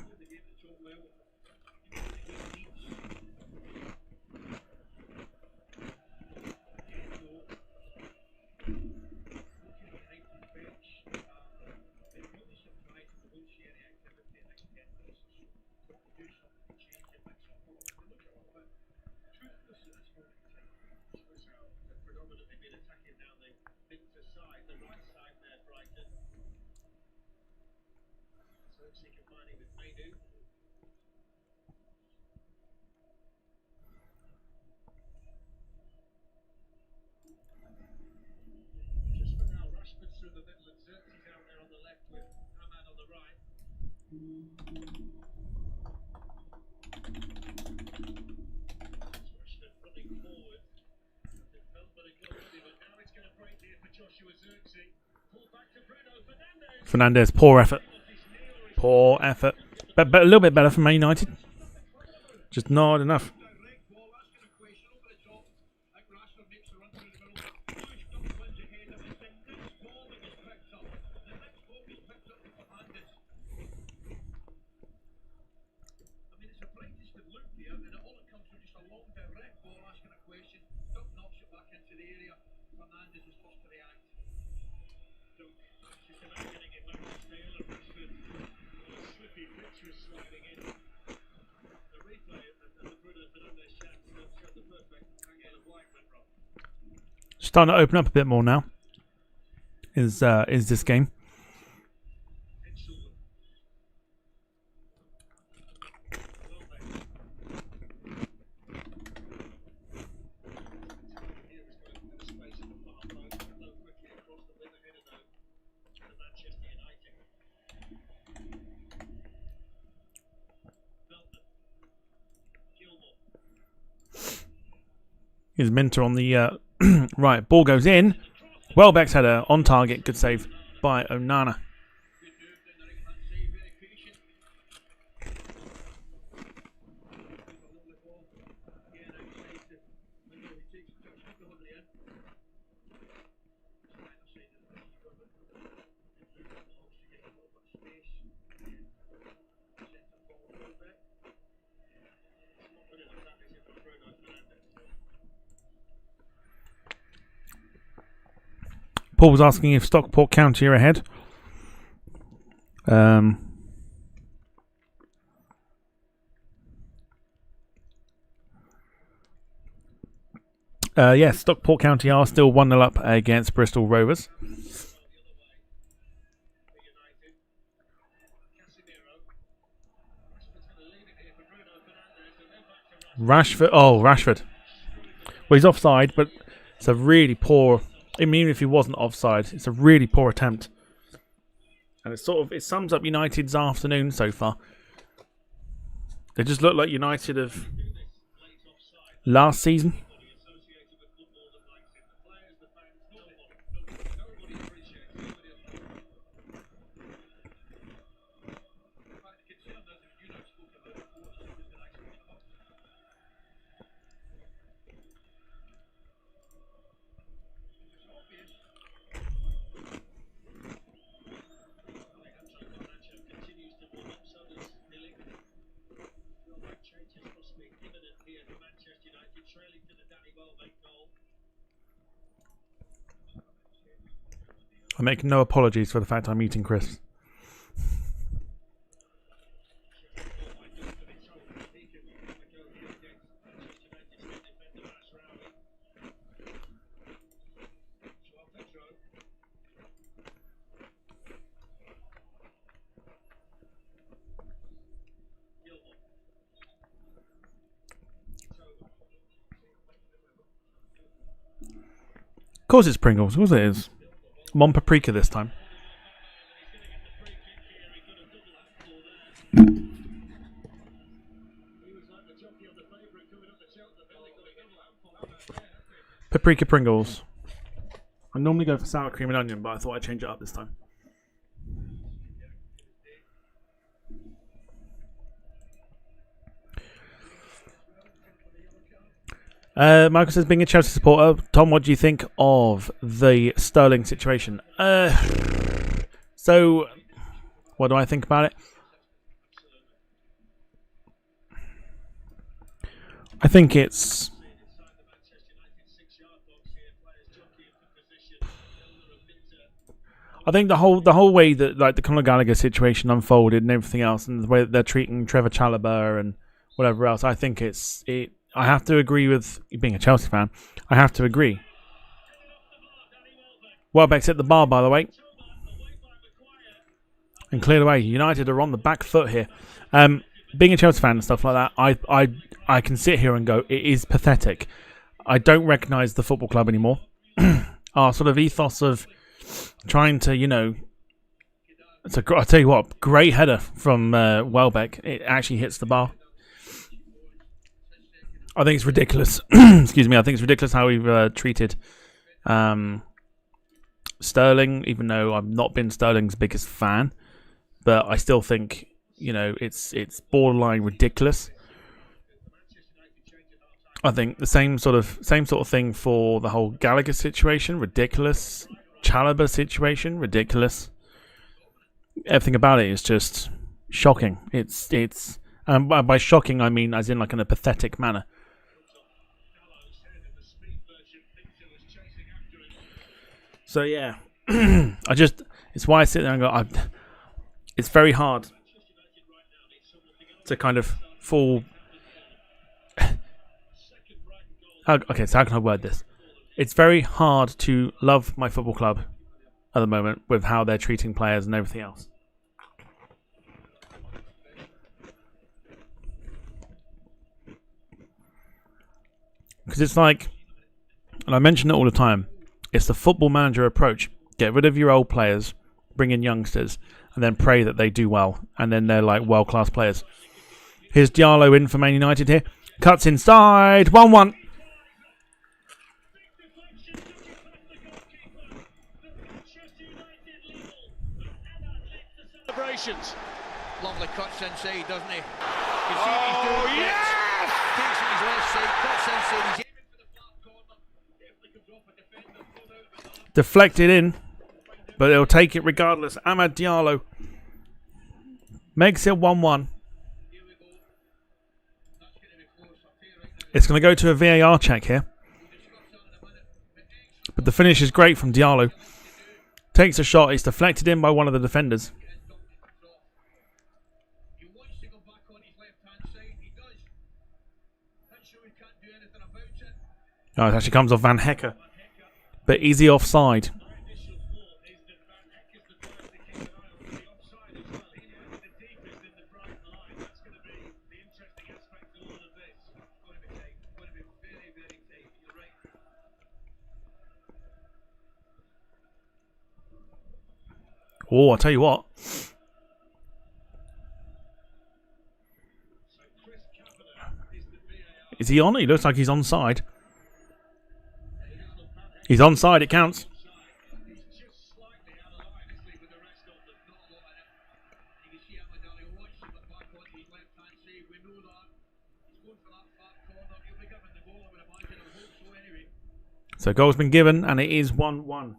Fernandes, poor effort. Poor effort. But a little bit better from Man United. Just not enough. Starting to open up a bit more now. Is this game? Here's Minter on the right. Ball goes in. Welbeck's header on target. Good save by Onana. Paul was asking if Stockport County are ahead. Yes, Stockport County are still 1-0 up against Bristol Rovers. Rashford. Oh, Rashford. Well, he's offside, but it's a really poor... Even if he wasn't offside, it's a really poor attempt. And it sums up United's afternoon so far. They just look like United of last season. I make no apologies for the fact I'm eating crisps. Of course it's Pringles, of course it is. I'm on paprika this time. Paprika Pringles. I normally go for sour cream and onion, but I thought I'd change it up this time. Michael says, being a Chelsea supporter, Tom, what do you think of the Sterling situation? So, what do I think about it? I think it's... I think the whole way that like the Conor Gallagher situation unfolded and everything else, and the way that they're treating Trevor Chalobah and whatever else, I think I have to agree with being a Chelsea fan. I have to agree. Welbeck's hit the bar, by the way, and cleared away. United are on the back foot here. Being a Chelsea fan and stuff like that, I can sit here and go, it is pathetic. I don't recognise the football club anymore. Our sort of ethos of trying to, I'll tell you what, great header from Welbeck. It actually hits the bar. I think it's ridiculous. Excuse me. I think it's ridiculous how we've treated Sterling, even though I've not been Sterling's biggest fan. But I still think, it's borderline ridiculous. I think the same sort of thing for the whole Gallagher situation, ridiculous. Chalobah situation, ridiculous. Everything about it is just shocking. It's by shocking I mean as in like in a pathetic manner. So yeah, it's why I sit there and go. It's very hard to kind of fall. Okay, so how can I word this? It's very hard to love my football club at the moment with how they're treating players and everything else. Because it's like, and I mention it all the time, it's the football manager approach. Get rid of your old players, bring in youngsters, and then pray that they do well. And then they're like world-class players. Here's Diallo in for Man United here. Cuts inside. 1-1. conditions. Lovely cuts inside, doesn't he? You see what he's doing. Yes! Takes it his left side, cuts inside. He's aiming for the flat corner. Definitely comes off a defender. Pulled out. Deflected in, but he'll take it regardless. Amad Diallo makes it 1-1. It's going to go to a VAR check here. But the finish is great from Diallo. Takes a shot. It's deflected in by one of the defenders. Oh, it actually comes off Van Hecker. But easy offside. Oh, I'll tell you what. Is he on? He looks like he's onside. He's onside, it counts. So goal's been given and it is 1-1.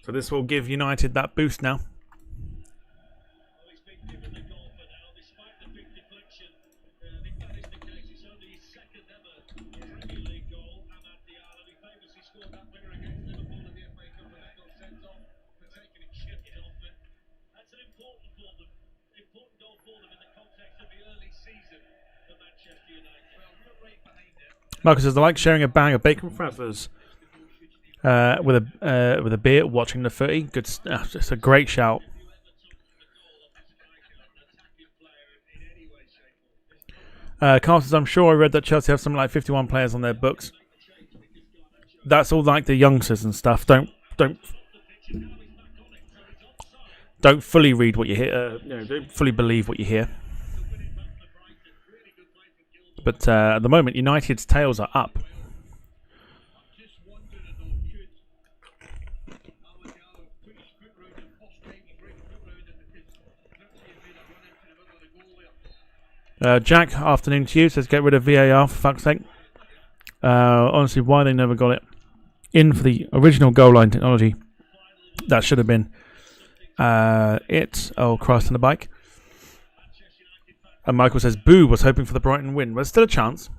So this will give United that boost now. Marcus says, I like sharing a bag of bacon frazzlers with a beer, watching the footy. Good, it's a great shout. Carl says, I'm sure I read that Chelsea have something like 51 players on their books. That's all like the youngsters and stuff. Don't fully read what you hear. Don't fully believe what you hear. But at the moment, United's tails are up. Jack, afternoon to you, says get rid of VAR for fuck's sake. Honestly, why they never got it in for the original goal line technology. That should have been it. Oh, Christ on the bike. And Michael says, boo, was hoping for the Brighton win. There's still a chance.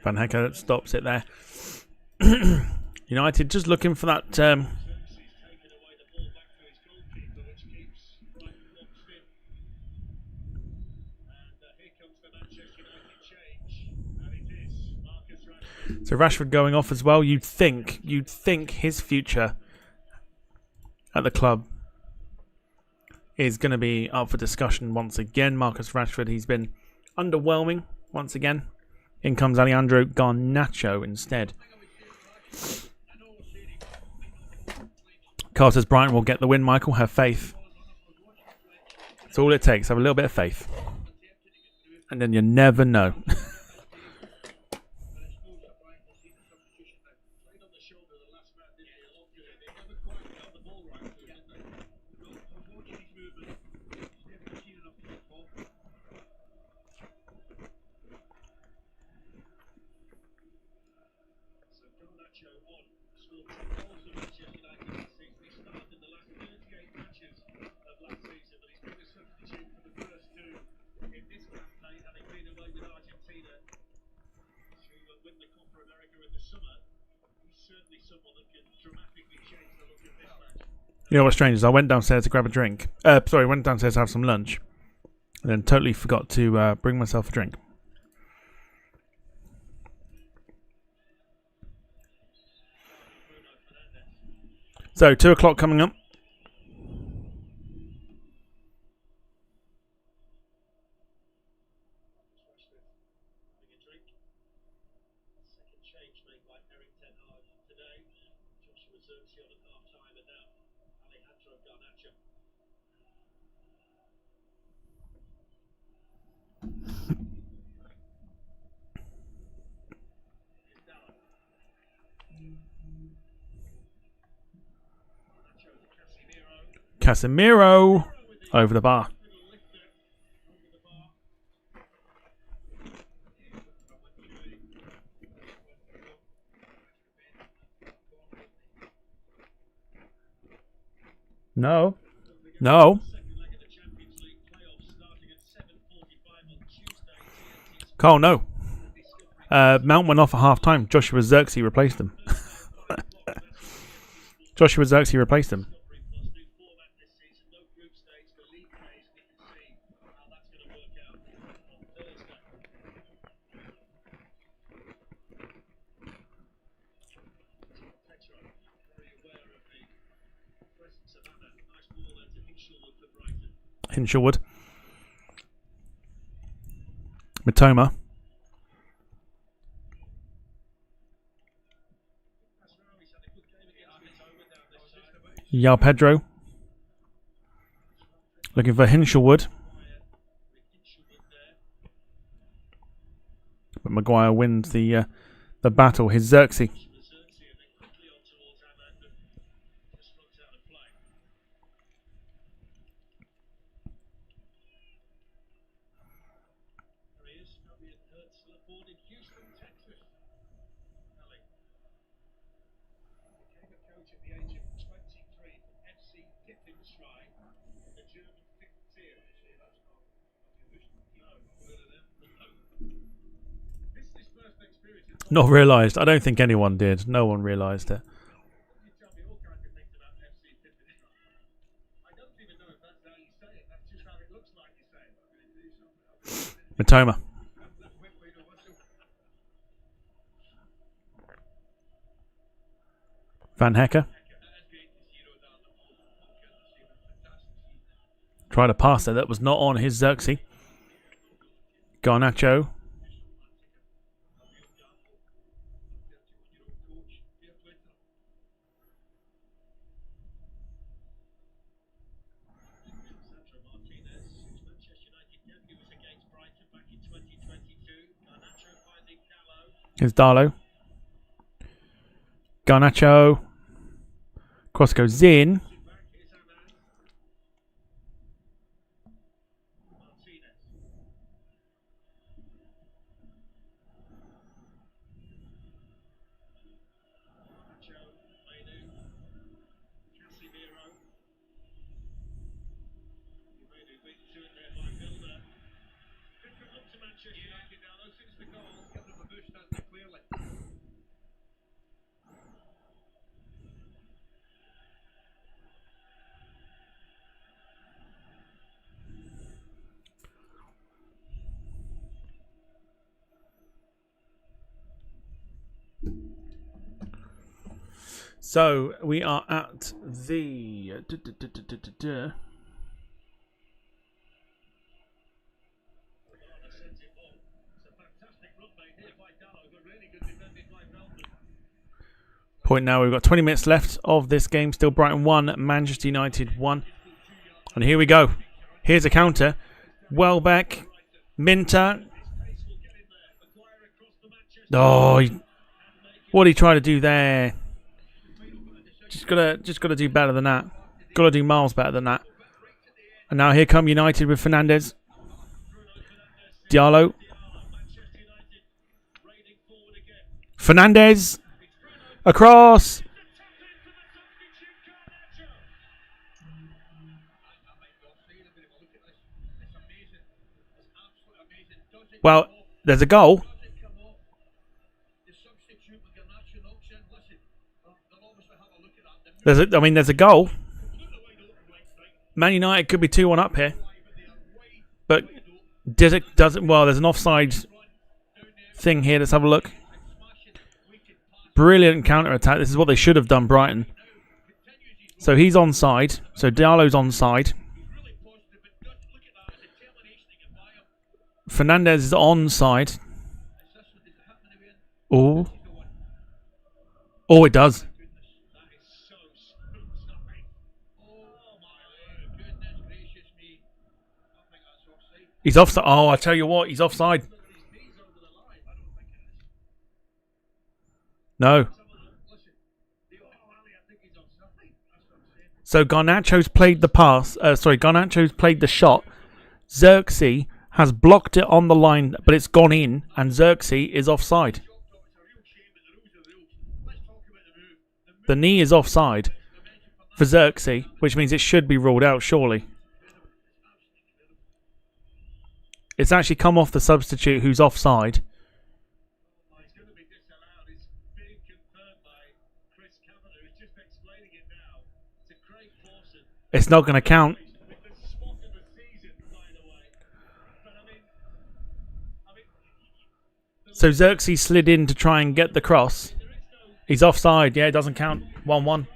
Van Hecker stops it there. United just looking for that. So Rashford going off as well. You'd think his future at the club is going to be up for discussion once again. Marcus Rashford, he's been underwhelming once again. In comes Alejandro Garnacho instead. Carl says Brighton will get the win, Michael. Have faith. That's all it takes. Have a little bit of faith. And then you never know. You know what's strange is I went downstairs to grab a drink. Went downstairs to have some lunch. And then totally forgot to bring myself a drink. So, 2 o'clock coming up. Casemiro over the bar. No. Carl, no. Mount went off at half time. Joshua Zirkzee replaced him. Hinshelwood. Matoma. Yao Pedro. Looking for Hinshelwood. But Maguire wins the battle. His Zirkzee. Not realised. I don't think anyone did. No one realised it. Matoma. Van Hecker. Tried to pass there. That was not on his Zirkzee. Garnacho. Here's Darlow. Garnacho. Cross goes in. So we are at the point now. We've got 20 minutes left of this game. Still Brighton 1, Manchester United 1. And here we go. Here's a counter. Welbeck, Minter. Oh, what did he try to do there? Just gotta do better than that. Gotta do miles better than that. And now here come United with Fernandes. Diallo. Fernandes. Across. Well, there's a goal. There's a goal. Man United could be 2-1 up here. But does it? Well, there's an offside thing here. Let's have a look. Brilliant counter-attack. This is what they should have done, Brighton. So he's onside. So Diallo's onside. Fernandez is onside. Oh. Oh, it does. He's offside. Oh, I tell you what, he's offside. No. So Garnacho's played the pass. Garnacho's played the shot. Xerxes has blocked it on the line, but it's gone in, and Xerxes is offside. The knee is offside for Xerxes, which means it should be ruled out, surely. It's actually come off the substitute who's offside. It's not going to count. So Xerxes slid in to try and get the cross. He's offside. Yeah, it doesn't count. 1-1.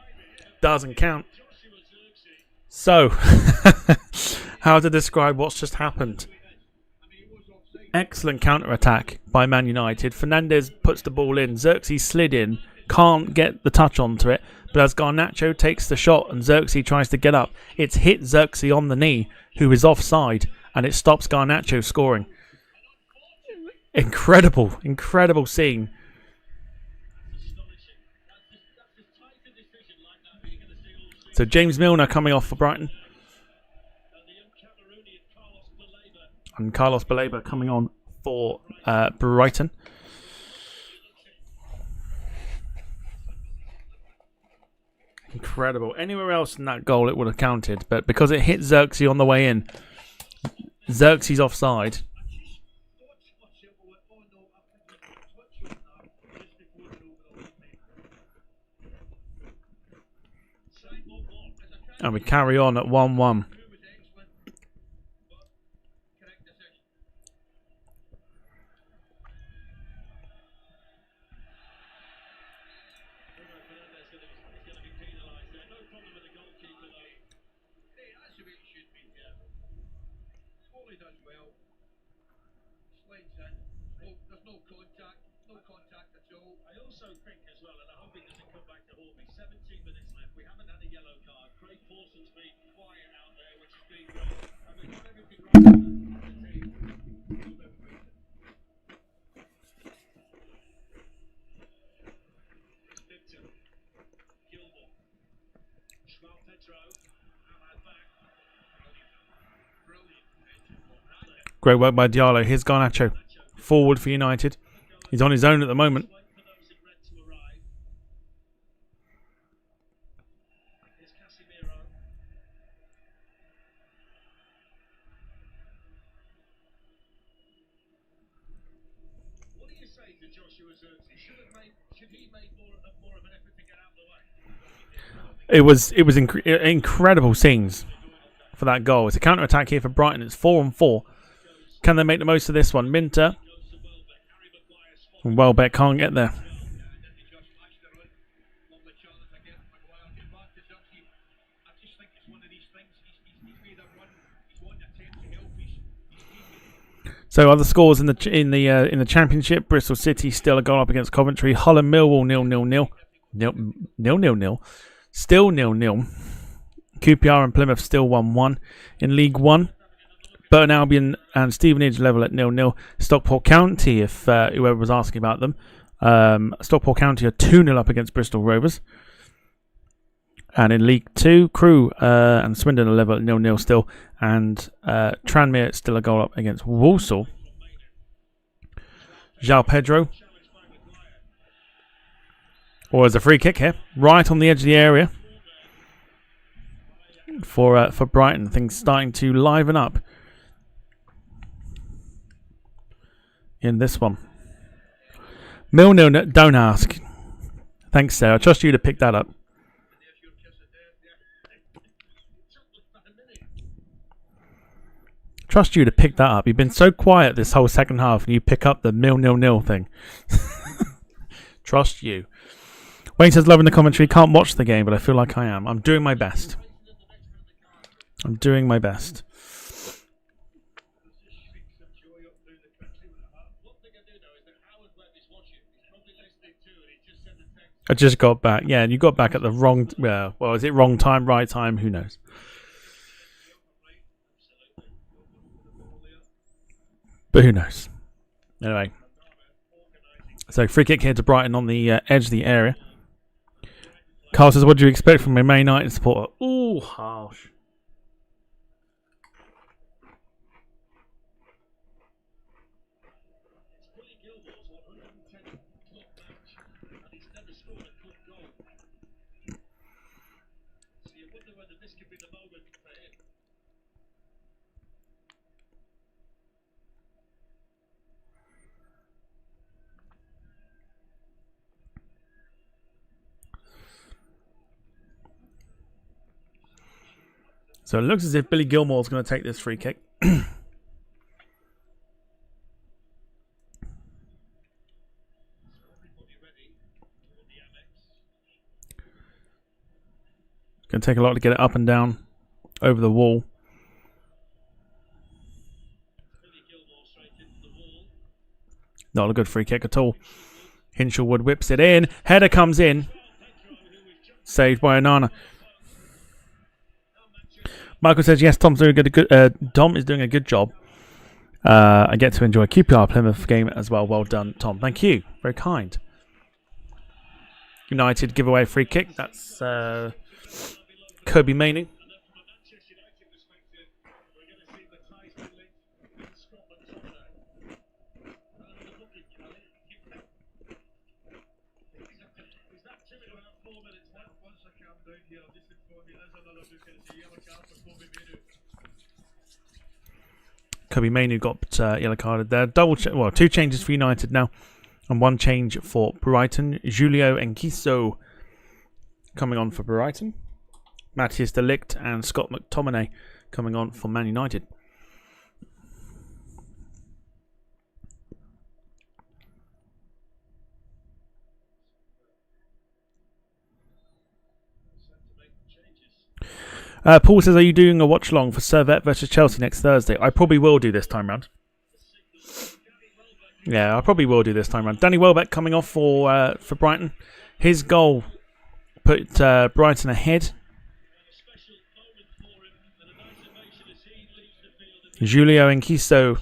Doesn't count. So, how to describe what's just happened? Excellent counter-attack by Man United. Fernandez puts the ball in. Xerxes slid in. Can't get the touch onto it. But as Garnacho takes the shot and Xerxes tries to get up, it's hit Xerxes on the knee, who is offside, and it stops Garnacho scoring. Incredible, incredible scene. So James Milner coming off for Brighton. And Carlos Baleba coming on for Brighton. Incredible. Anywhere else in that goal it would have counted, but because it hit Xerxes on the way in, Xerxes offside. And we carry on at 1-1. Great work by Diallo. Here's Garnacho. Forward for United. He's on his own at the moment. It was incredible scenes for that goal. It's a counter-attack here for Brighton. It's 4-on-4. Can they make the most of this one? Minter. Welbeck can't get there. So other scores in the Championship: Bristol City still a goal up against Coventry. Hull and Millwall 0-0. 0-0. Still 0-0. QPR and Plymouth still 1-1 in League One. Burton Albion and Stevenage level at 0-0. Stockport County, if whoever was asking about them, Stockport County are 2-0 up against Bristol Rovers. And in League 2, Crewe and Swindon are level at 0-0 still. And Tranmere still a goal up against Walsall. João Pedro. Or as a free kick here, right on the edge of the area for Brighton. Things starting to liven up in this one. Milner, don't ask. Thanks, Sarah. I trust you to pick that up. Trust you to pick that up. You've been so quiet this whole second half, and you pick up the 0-0-0 thing. Trust you. Wayne says, loving the commentary. Can't watch the game, but I feel like I am. I'm doing my best. I'm doing my best. I just got back. Yeah, and you got back at the wrong... well, is it wrong time, right time? Who knows? But who knows? Anyway. So, free kick here to Brighton on the edge of the area. Carl says, what do you expect from a Man United supporter? Ooh, harsh. So it looks as if Billy Gilmore's going to take this free kick. Going to take a lot to get it up and down over the wall. Not a good free kick at all. Hinshelwood whips it in. Header comes in. Saved by Onana. Michael says, yes, Tom is doing a good job. I get to enjoy a QPR Plymouth game as well. Well done, Tom. Thank you. Very kind. United give away a free kick. That's Kobe Mainoo. Kobe Mainoo got yellow carded there. Two changes for United now, and one change for Brighton. Julio Enquiso coming on for Brighton. Matthias de Ligt and Scott McTominay coming on for Man United. Paul says, are you doing a watch along for Servette versus Chelsea next Thursday? I probably will do this time round. Yeah, I probably will do this time round. Danny Welbeck coming off for Brighton. His goal put Brighton ahead. Julio Enquiso.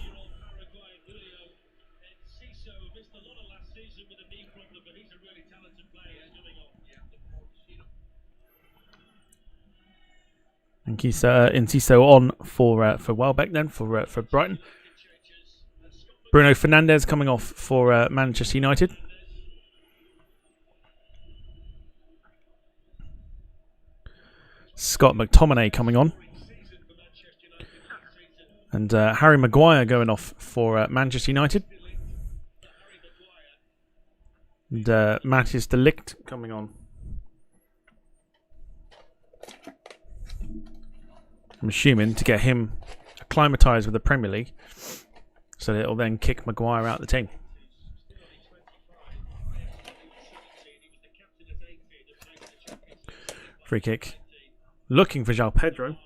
Enciso on for Welbeck then for Brighton. Bruno Fernandes coming off for Manchester United. Scott McTominay coming on. And Harry Maguire going off for Manchester United. And Matthias de Ligt coming on. I'm assuming to get him acclimatised with the Premier League, so that it'll then kick Maguire out of the team. Free kick. Looking for João Pedro.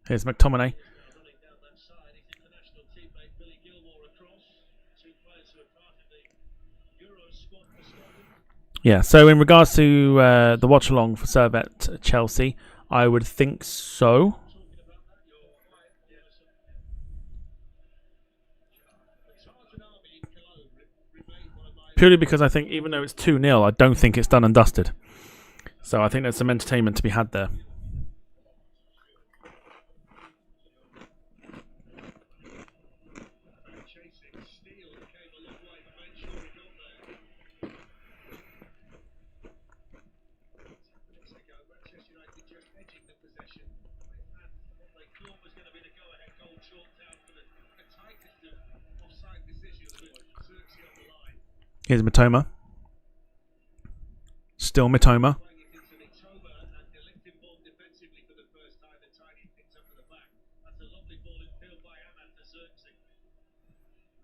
Here's McTominay. Yeah, so in regards to the watch along for Servette Chelsea, I would think so. Purely because I think even though it's 2-0, I don't think it's done and dusted. So I think there's some entertainment to be had there. Here's Matoma. Still Mitoma.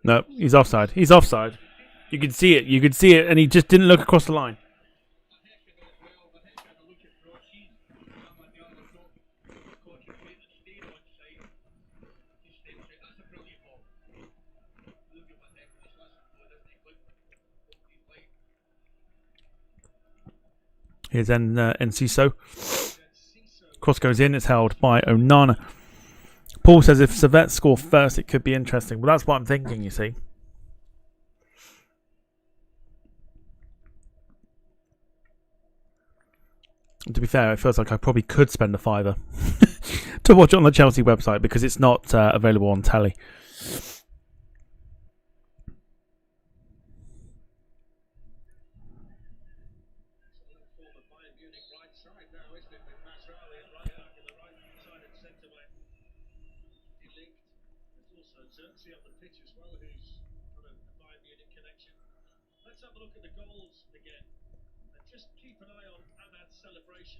No, he's offside. He's offside. You could see it. You could see it, and he just didn't look across the line. Here's Enciso. Cross goes in. It's held by Onana. Paul says if Servette score first, it could be interesting. Well, that's what I'm thinking, you see. To be fair, it feels like I probably could spend a fiver to watch it on the Chelsea website because it's not available on telly.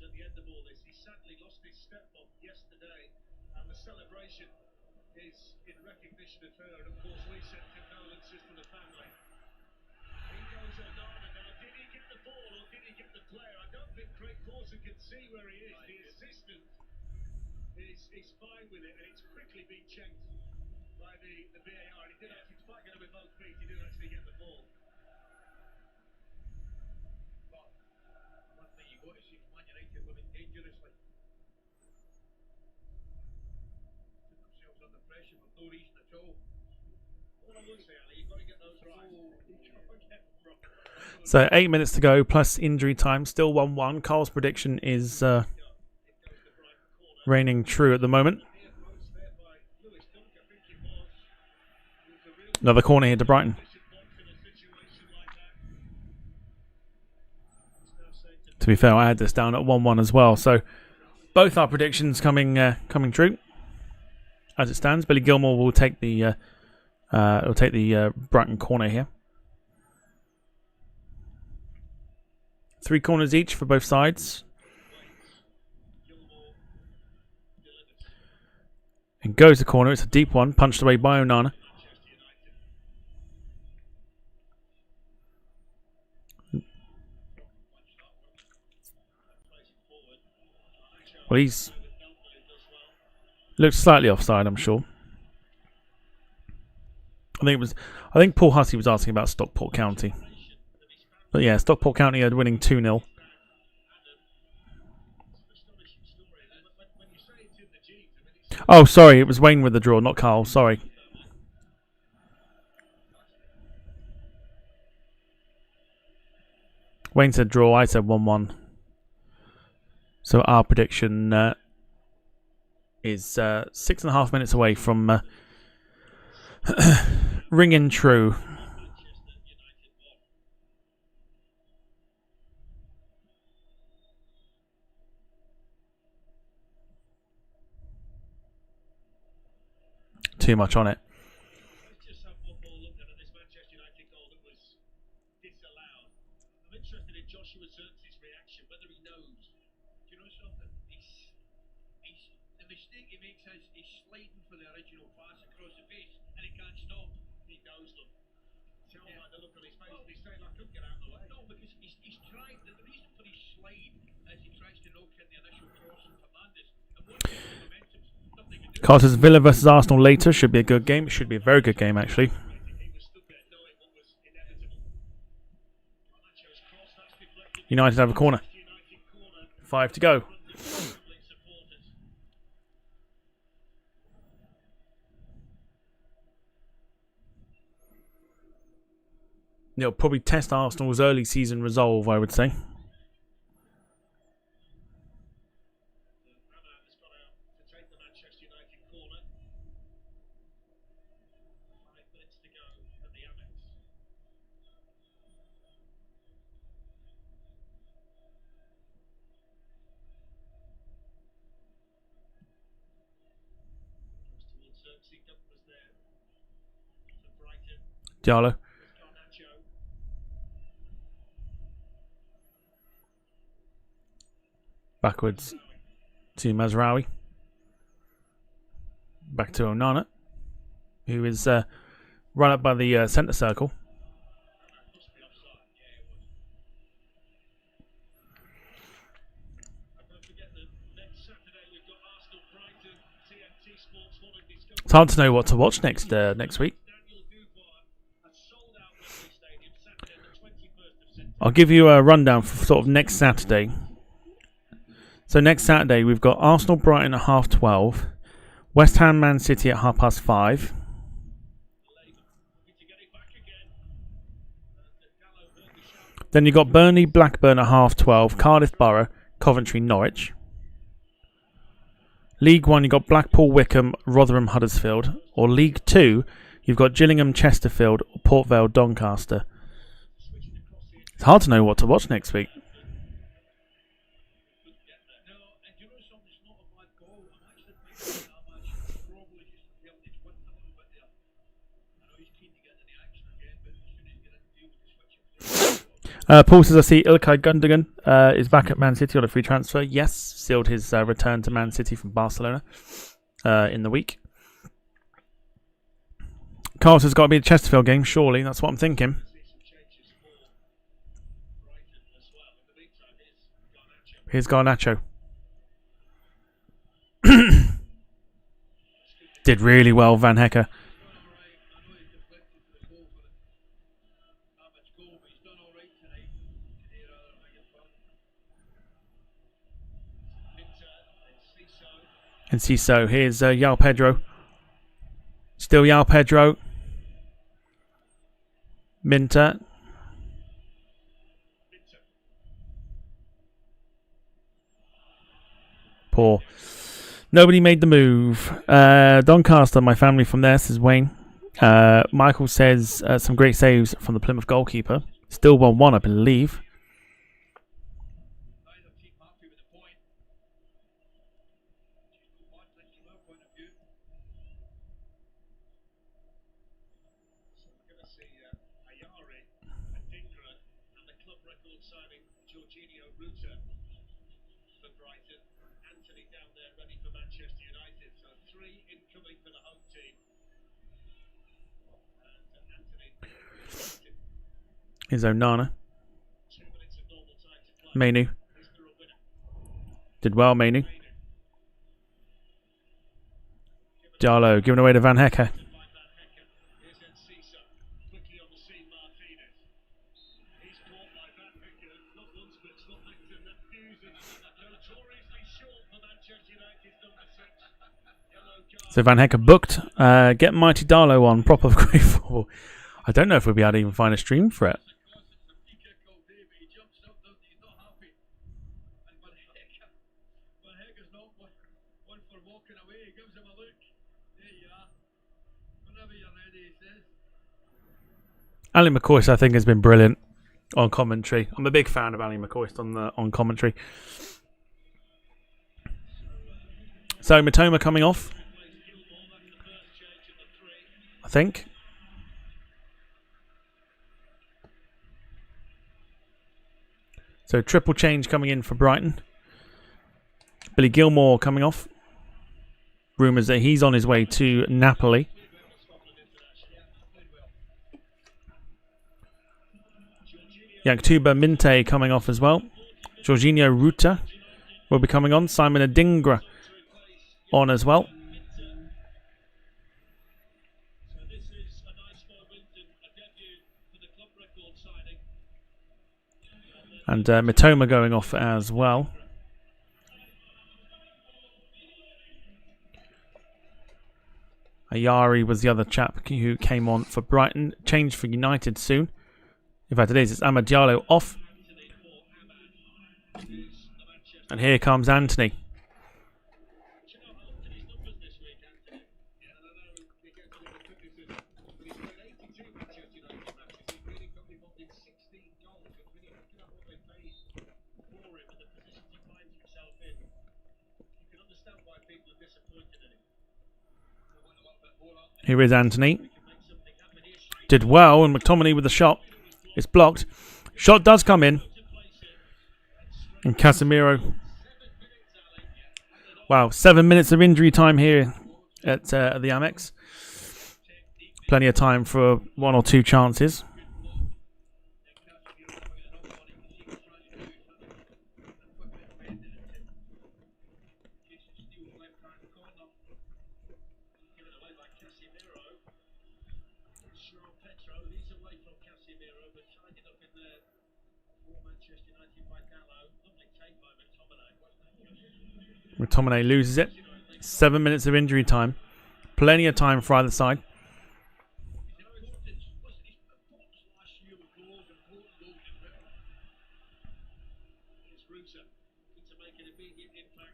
At the end of all this, he sadly lost his stepmom yesterday, and the celebration is in recognition of her. And of course, we send condolences to the family. He goes Onana now. Did he get the ball or did he get the player? I don't think Craig Pawson can see where he is. The assistant is fine with it, and it's quickly been checked by the VAR. And he did actually, despite getting with both feet, he did actually get the ball. You go to see Man United living dangerously. Put themselves under pressure for no reason at all. All I will say, Ali, you've got to get those right. So 8 minutes to go plus injury time. Still 1-1. Carl's prediction is reigning true at the moment. Another corner here to Brighton. To be fair, I had this down at 1-1 as well. So both our predictions coming true. As it stands, Billy Gilmore will take the Brighton corner here. 3 corners each for both sides. And goes the corner. It's a deep one, punched away by Onana. Well, he's looked slightly offside, I'm sure. I think Paul Hussey was asking about Stockport County. But yeah, Stockport County are winning 2-0. Oh, sorry, it was Wayne with the draw, not Carl. Sorry. Wayne said draw, I said 1-1. So our prediction is 6.5 minutes away from ringing true. Too much on it. Let's just have one more look at this Manchester United goal that was disallowed. I'm interested in Joshua Zirkzee reaction, whether he knows. Do you know something? The mistake he makes is he's sliding for the original pass across the face, and he can't stop. He knows them. Tell him by the look on his face, he's saying, I couldn't get out of the way. No, because he's trying. The reason for his slide is he tries to knock in the initial cross from Fernandes. And once the momentum's nothing to do. Carter's Villa versus Arsenal later. Should be a good game. It should be a very good game, actually. United have a corner. 5 to go. It'll probably test Arsenal's early season resolve, I would say. Diallo. Backwards to Mazraoui. Back to Onana, who is run up by the centre circle. It's hard to know what to watch next week. I'll give you a rundown for sort of next Saturday. So next Saturday we've got Arsenal Brighton at 12:30, West Ham Man City at 5:30. Then you've got Burnley Blackburn at 12:30, Cardiff Borough, Coventry Norwich. League 1 you've got Blackpool Wickham, Rotherham Huddersfield. Or League 2 you've got Gillingham Chesterfield, or Port Vale Doncaster. It's hard to know what to watch next week. Paul says, I see Ilkay Gundogan is back at Man City on a free transfer. Yes, sealed his return to Man City from Barcelona in the week. Carl says, got to be the Chesterfield game, surely. That's what I'm thinking. Here's Garnacho. Did really well, Van Hecker. And see, so here's Yao Pedro. Still Yao Pedro. Minter. Poor. Nobody made the move. Doncaster, my family from there, says Wayne. Michael says some great saves from the Plymouth goalkeeper. Still 1-1, I believe. Here's Onana. Mainu. Did well, Mainu. Diallo giving away to Van Hecker. So Van Hecker booked. Get Mighty Darlow on. Proper grateful. I don't know if we'll be able to even find a stream for it. Ali McCoist, I think, has been brilliant on commentary. I'm a big fan of Ali McCoist on commentary. So Matoma coming off, I think. So triple change coming in for Brighton. Billy Gilmore coming off. Rumours that he's on his way to Napoli. Yaktuba Minte coming off as well. Jorginho Ruta will be coming on. Simon Adingra on as well. And Mitoma going off as well. Ayari was the other chap who came on for Brighton. Changed for United soon. In fact, it is. It's Amad Diallo off. And here comes Anthony. Here is Anthony. Did well, and McTominay with the shot. It's blocked. Shot does come in. And Casemiro Wow, 7 minutes of injury time here at the Amex. Plenty of time for 1 or 2 chances. McTominay loses it. 7 minutes of injury time. Plenty of time for either side.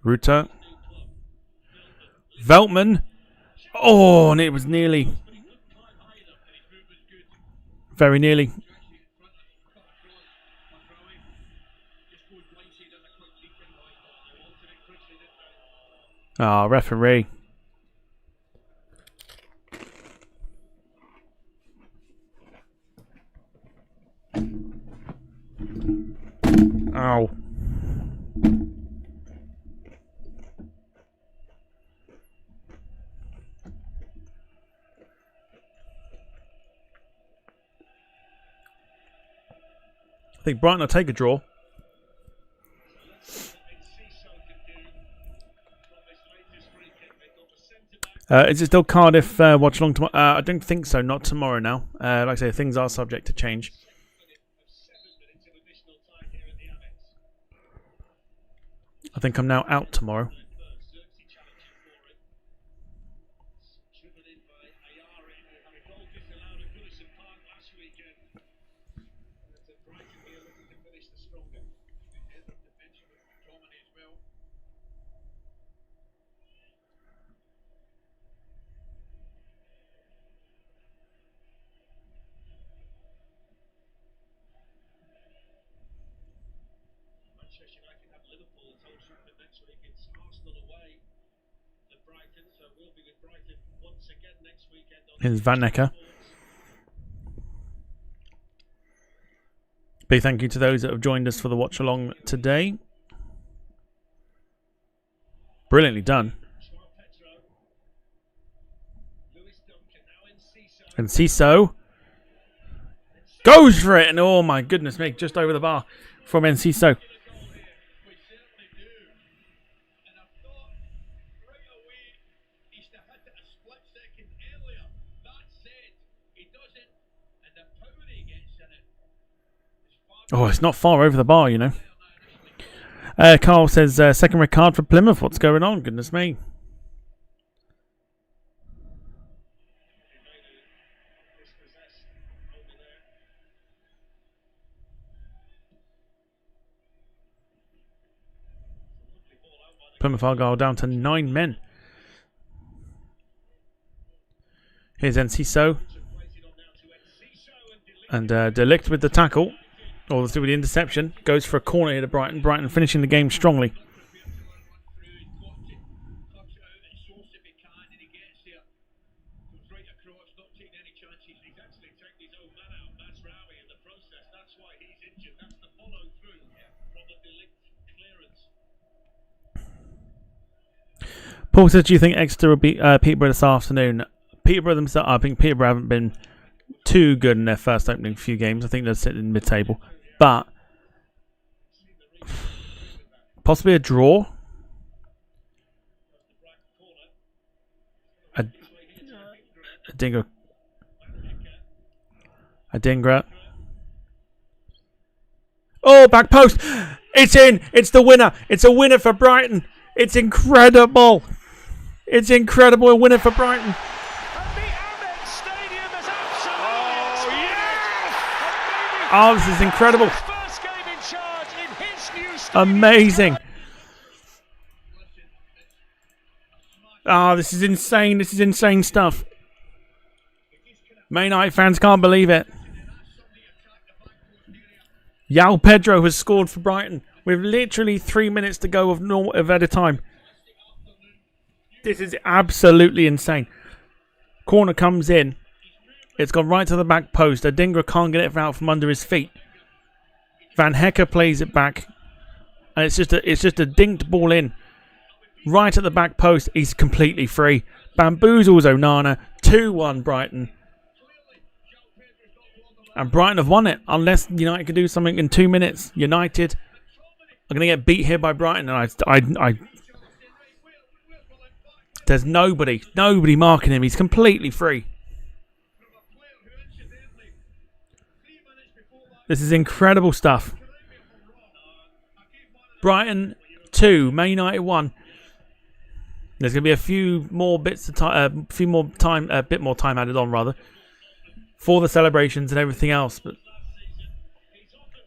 Ruta. Veltman. Oh, and it was nearly. Very nearly. Ah, referee. Ow. I think Brighton will take a draw. Is it still Cardiff watch along tomorrow? I don't think so. Not tomorrow now. Like I say, things are subject to change. I think I'm now out tomorrow. Here's Van Necker. Big thank you to those that have joined us for the watch along today. Brilliantly done. And Ciso goes for it, and oh my goodness me, just over the bar from Enciso. Oh, it's not far over the bar, you know. Carl says, second red card for Plymouth. What's going on? Goodness me. Plymouth Argyle down to 9 men. Here's Enciso. And Delict with the tackle. Or with the interception. Goes for a corner here to Brighton. Brighton finishing the game strongly. Paul says, do you think Exeter will beat Peterborough this afternoon? Peterborough themselves, I think Peterborough haven't been too good in their first opening few games. I think they're sitting in mid-table. But possibly a draw. Adingra. Oh, back post. It's in. It's the winner. It's a winner for Brighton. It's incredible. It's incredible. A winner for Brighton. And the AMEX Stadium is absolutely yes! Oh, this is incredible. First game in charge in his new stadium. Amazing. Oh, this is insane. This is insane stuff. Man United fans can't believe it. Yao Pedro has scored for Brighton with literally 3 minutes to go of added time. This is absolutely insane. Corner comes in. It's gone right to the back post. Adingra can't get it out from under his feet. Van Hecker plays it back. And it's just a dinked ball in. right at the back post. He's completely free. Bamboozles Onana. 2-1 Brighton. And Brighton have won it. Unless United can do something in 2 minutes. United are going to get beat here by Brighton. And there's nobody marking him. He's completely free. This is incredible stuff. Brighton 2, Man United 1. There's going to be a few more bits of time, a bit more time added on rather, for the celebrations and everything else. But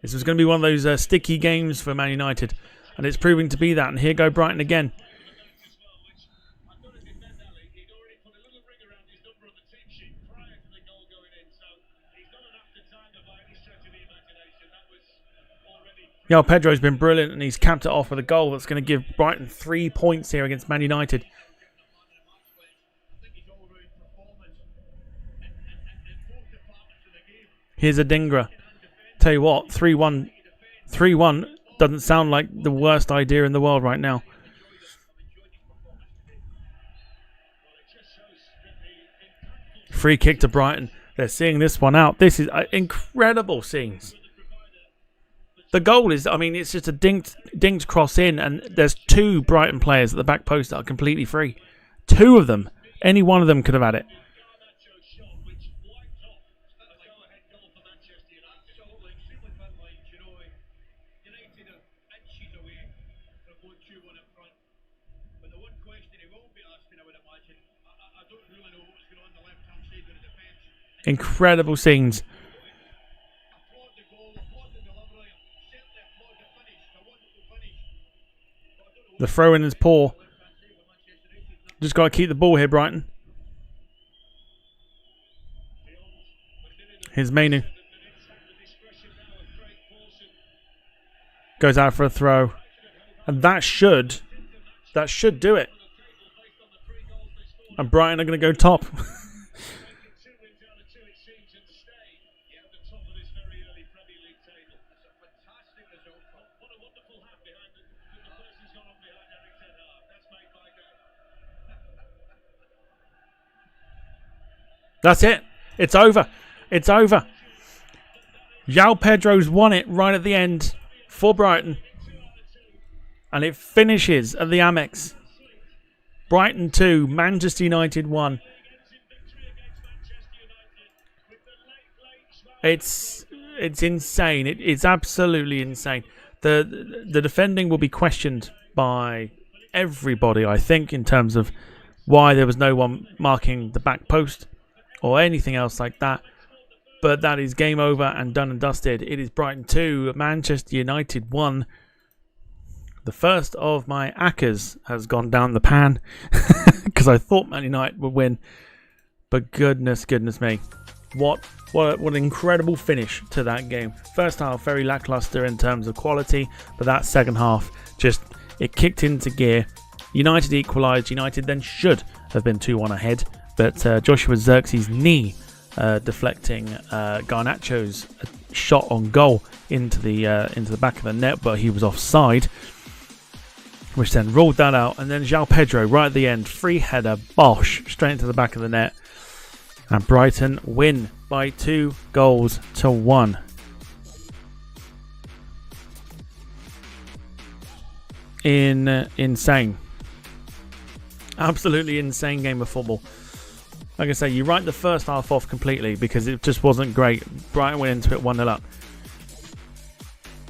this was going to be one of those sticky games for Man United, and it's proving to be that. And here go Brighton again. Pedro's been brilliant, and he's capped it off with a goal that's going to give Brighton 3 points here against Man United. Here's a Dingra. Tell you what, 3-1 doesn't sound like the worst idea in the world right now. Free kick to Brighton. They're seeing this one out. This is incredible scenes. The goal is, it's just a dinked cross in, and there's 2 Brighton players at the back post that are completely free. 2 of them. Any one of them could have had it. Incredible scenes. The throw-in is poor. Just got to keep the ball here, Brighton. Here's Mainu. Goes out for a throw. And that should do it. And Brighton are going to go top. That's it. It's over. It's over. João Pedro's won it right at the end for Brighton. And it finishes at the AMEX. Brighton 2, Manchester United 1. It's insane. It's absolutely insane. The defending will be questioned by everybody, I think, in terms of why there was no one marking the back post or anything else like that. But that is game over and done and dusted. It is Brighton 2, Manchester United 1. The first of my ACCAs has gone down the pan because I thought Man United would win. But goodness me. What an incredible finish to that game. First half very lackluster in terms of quality, but that second half it kicked into gear. United equalised. United then should have been 2-1 ahead. But Joshua Zirkzee knee deflecting Garnacho's shot on goal into the back of the net, but he was offside, which then ruled that out. And then João Pedro right at the end, free header, bosh, straight into the back of the net. And Brighton win by 2-1. Insane. Absolutely insane game of football. Like I say, you write the first half off completely because it just wasn't great. Brighton went into it 1-0 up.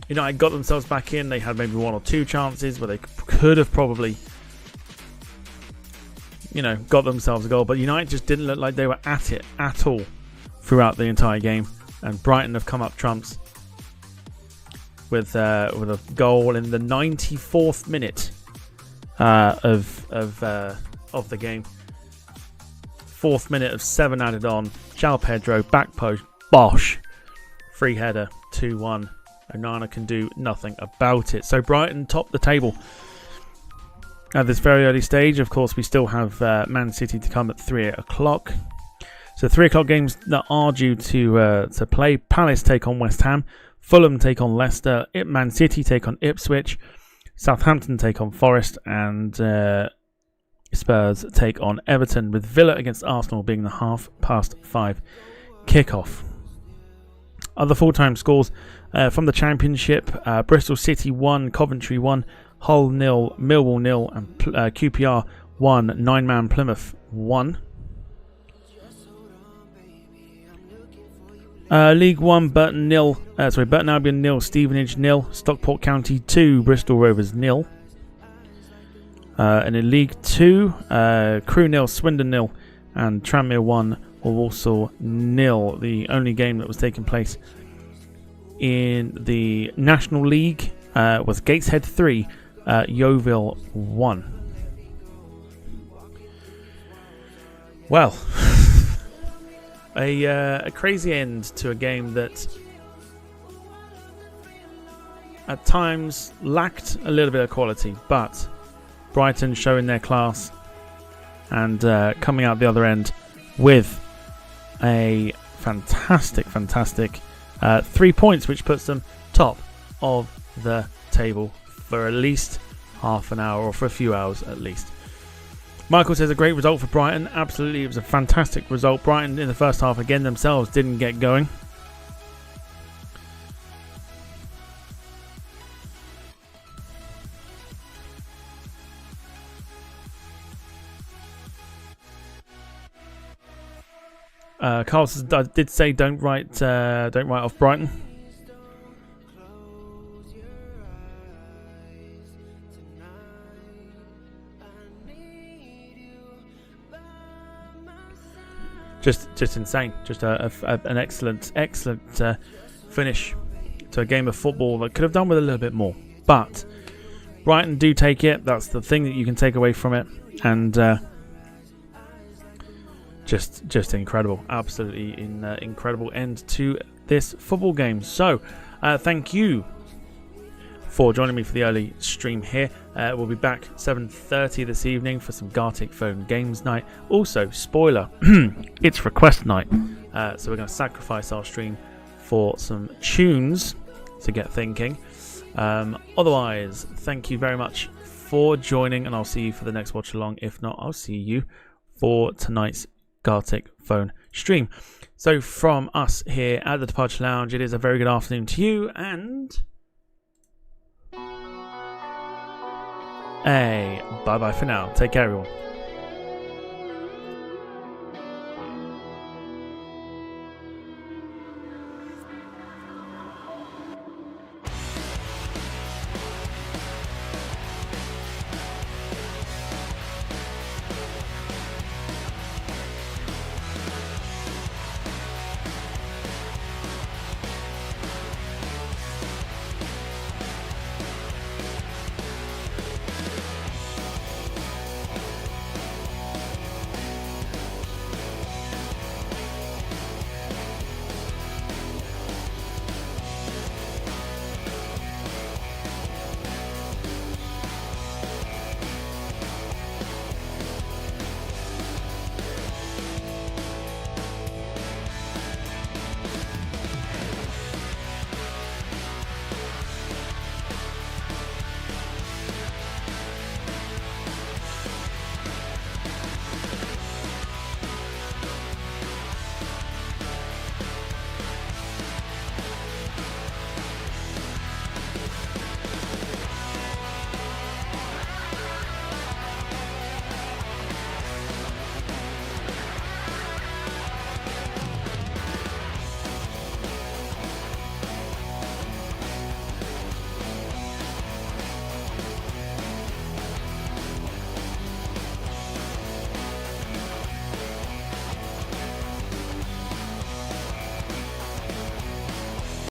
United got themselves back in. They had maybe 1 or 2 chances where they could have probably, got themselves a goal. But United just didn't look like they were at it at all throughout the entire game. And Brighton have come up trumps with a goal in the 94th minute of the game. 4th minute of 7 added on. João Pedro, back post, bosh. Free header, 2-1. Onana can do nothing about it. So Brighton top the table. At this very early stage, of course, we still have Man City to come at 3 o'clock. So 3 o'clock games that are due to play. Palace take on West Ham. Fulham take on Leicester. Man City take on Ipswich. Southampton take on Forest, and Spurs take on Everton, with Villa against Arsenal being the 5:30 kickoff. Other full-time scores from the Championship: Bristol City 1, Coventry 1, Hull 0, Millwall 0, and QPR 1, 9-man Plymouth 1. League 1, Burton Albion 0, Stevenage 0, Stockport County 2, Bristol Rovers 0. And in League 2, Crewe 0, Swindon 0, and Tranmere 1, Walsall 0. The only game that was taking place in the National League was Gateshead 3, Yeovil 1. Well, a crazy end to a game that at times lacked a little bit of quality, but Brighton showing their class and coming out the other end with a fantastic 3 points, which puts them top of the table for at least half an hour, or for a few hours at least. Michael says a great result for Brighton. Absolutely, it was a fantastic result. Brighton in the first half again themselves didn't get going. Carl says, I did say don't write off Brighton. Just insane. Just an excellent finish to a game of football that could have done with a little bit more. But Brighton do take it. That's the thing that you can take away from it. And just incredible. Absolutely incredible end to this football game. So thank you for joining me for the early stream here. We'll be back 7:30 this evening for some Gartic Phone Games Night. Also, spoiler, it's request night. So we're going to sacrifice our stream for some tunes to get thinking. Otherwise, thank you very much for joining, and I'll see you for the next watch along. If not, I'll see you for tonight's Gartic Phone stream. So from us here at the Departure Lounge, it is a very good afternoon to you, and bye-bye for now. Take care, everyone.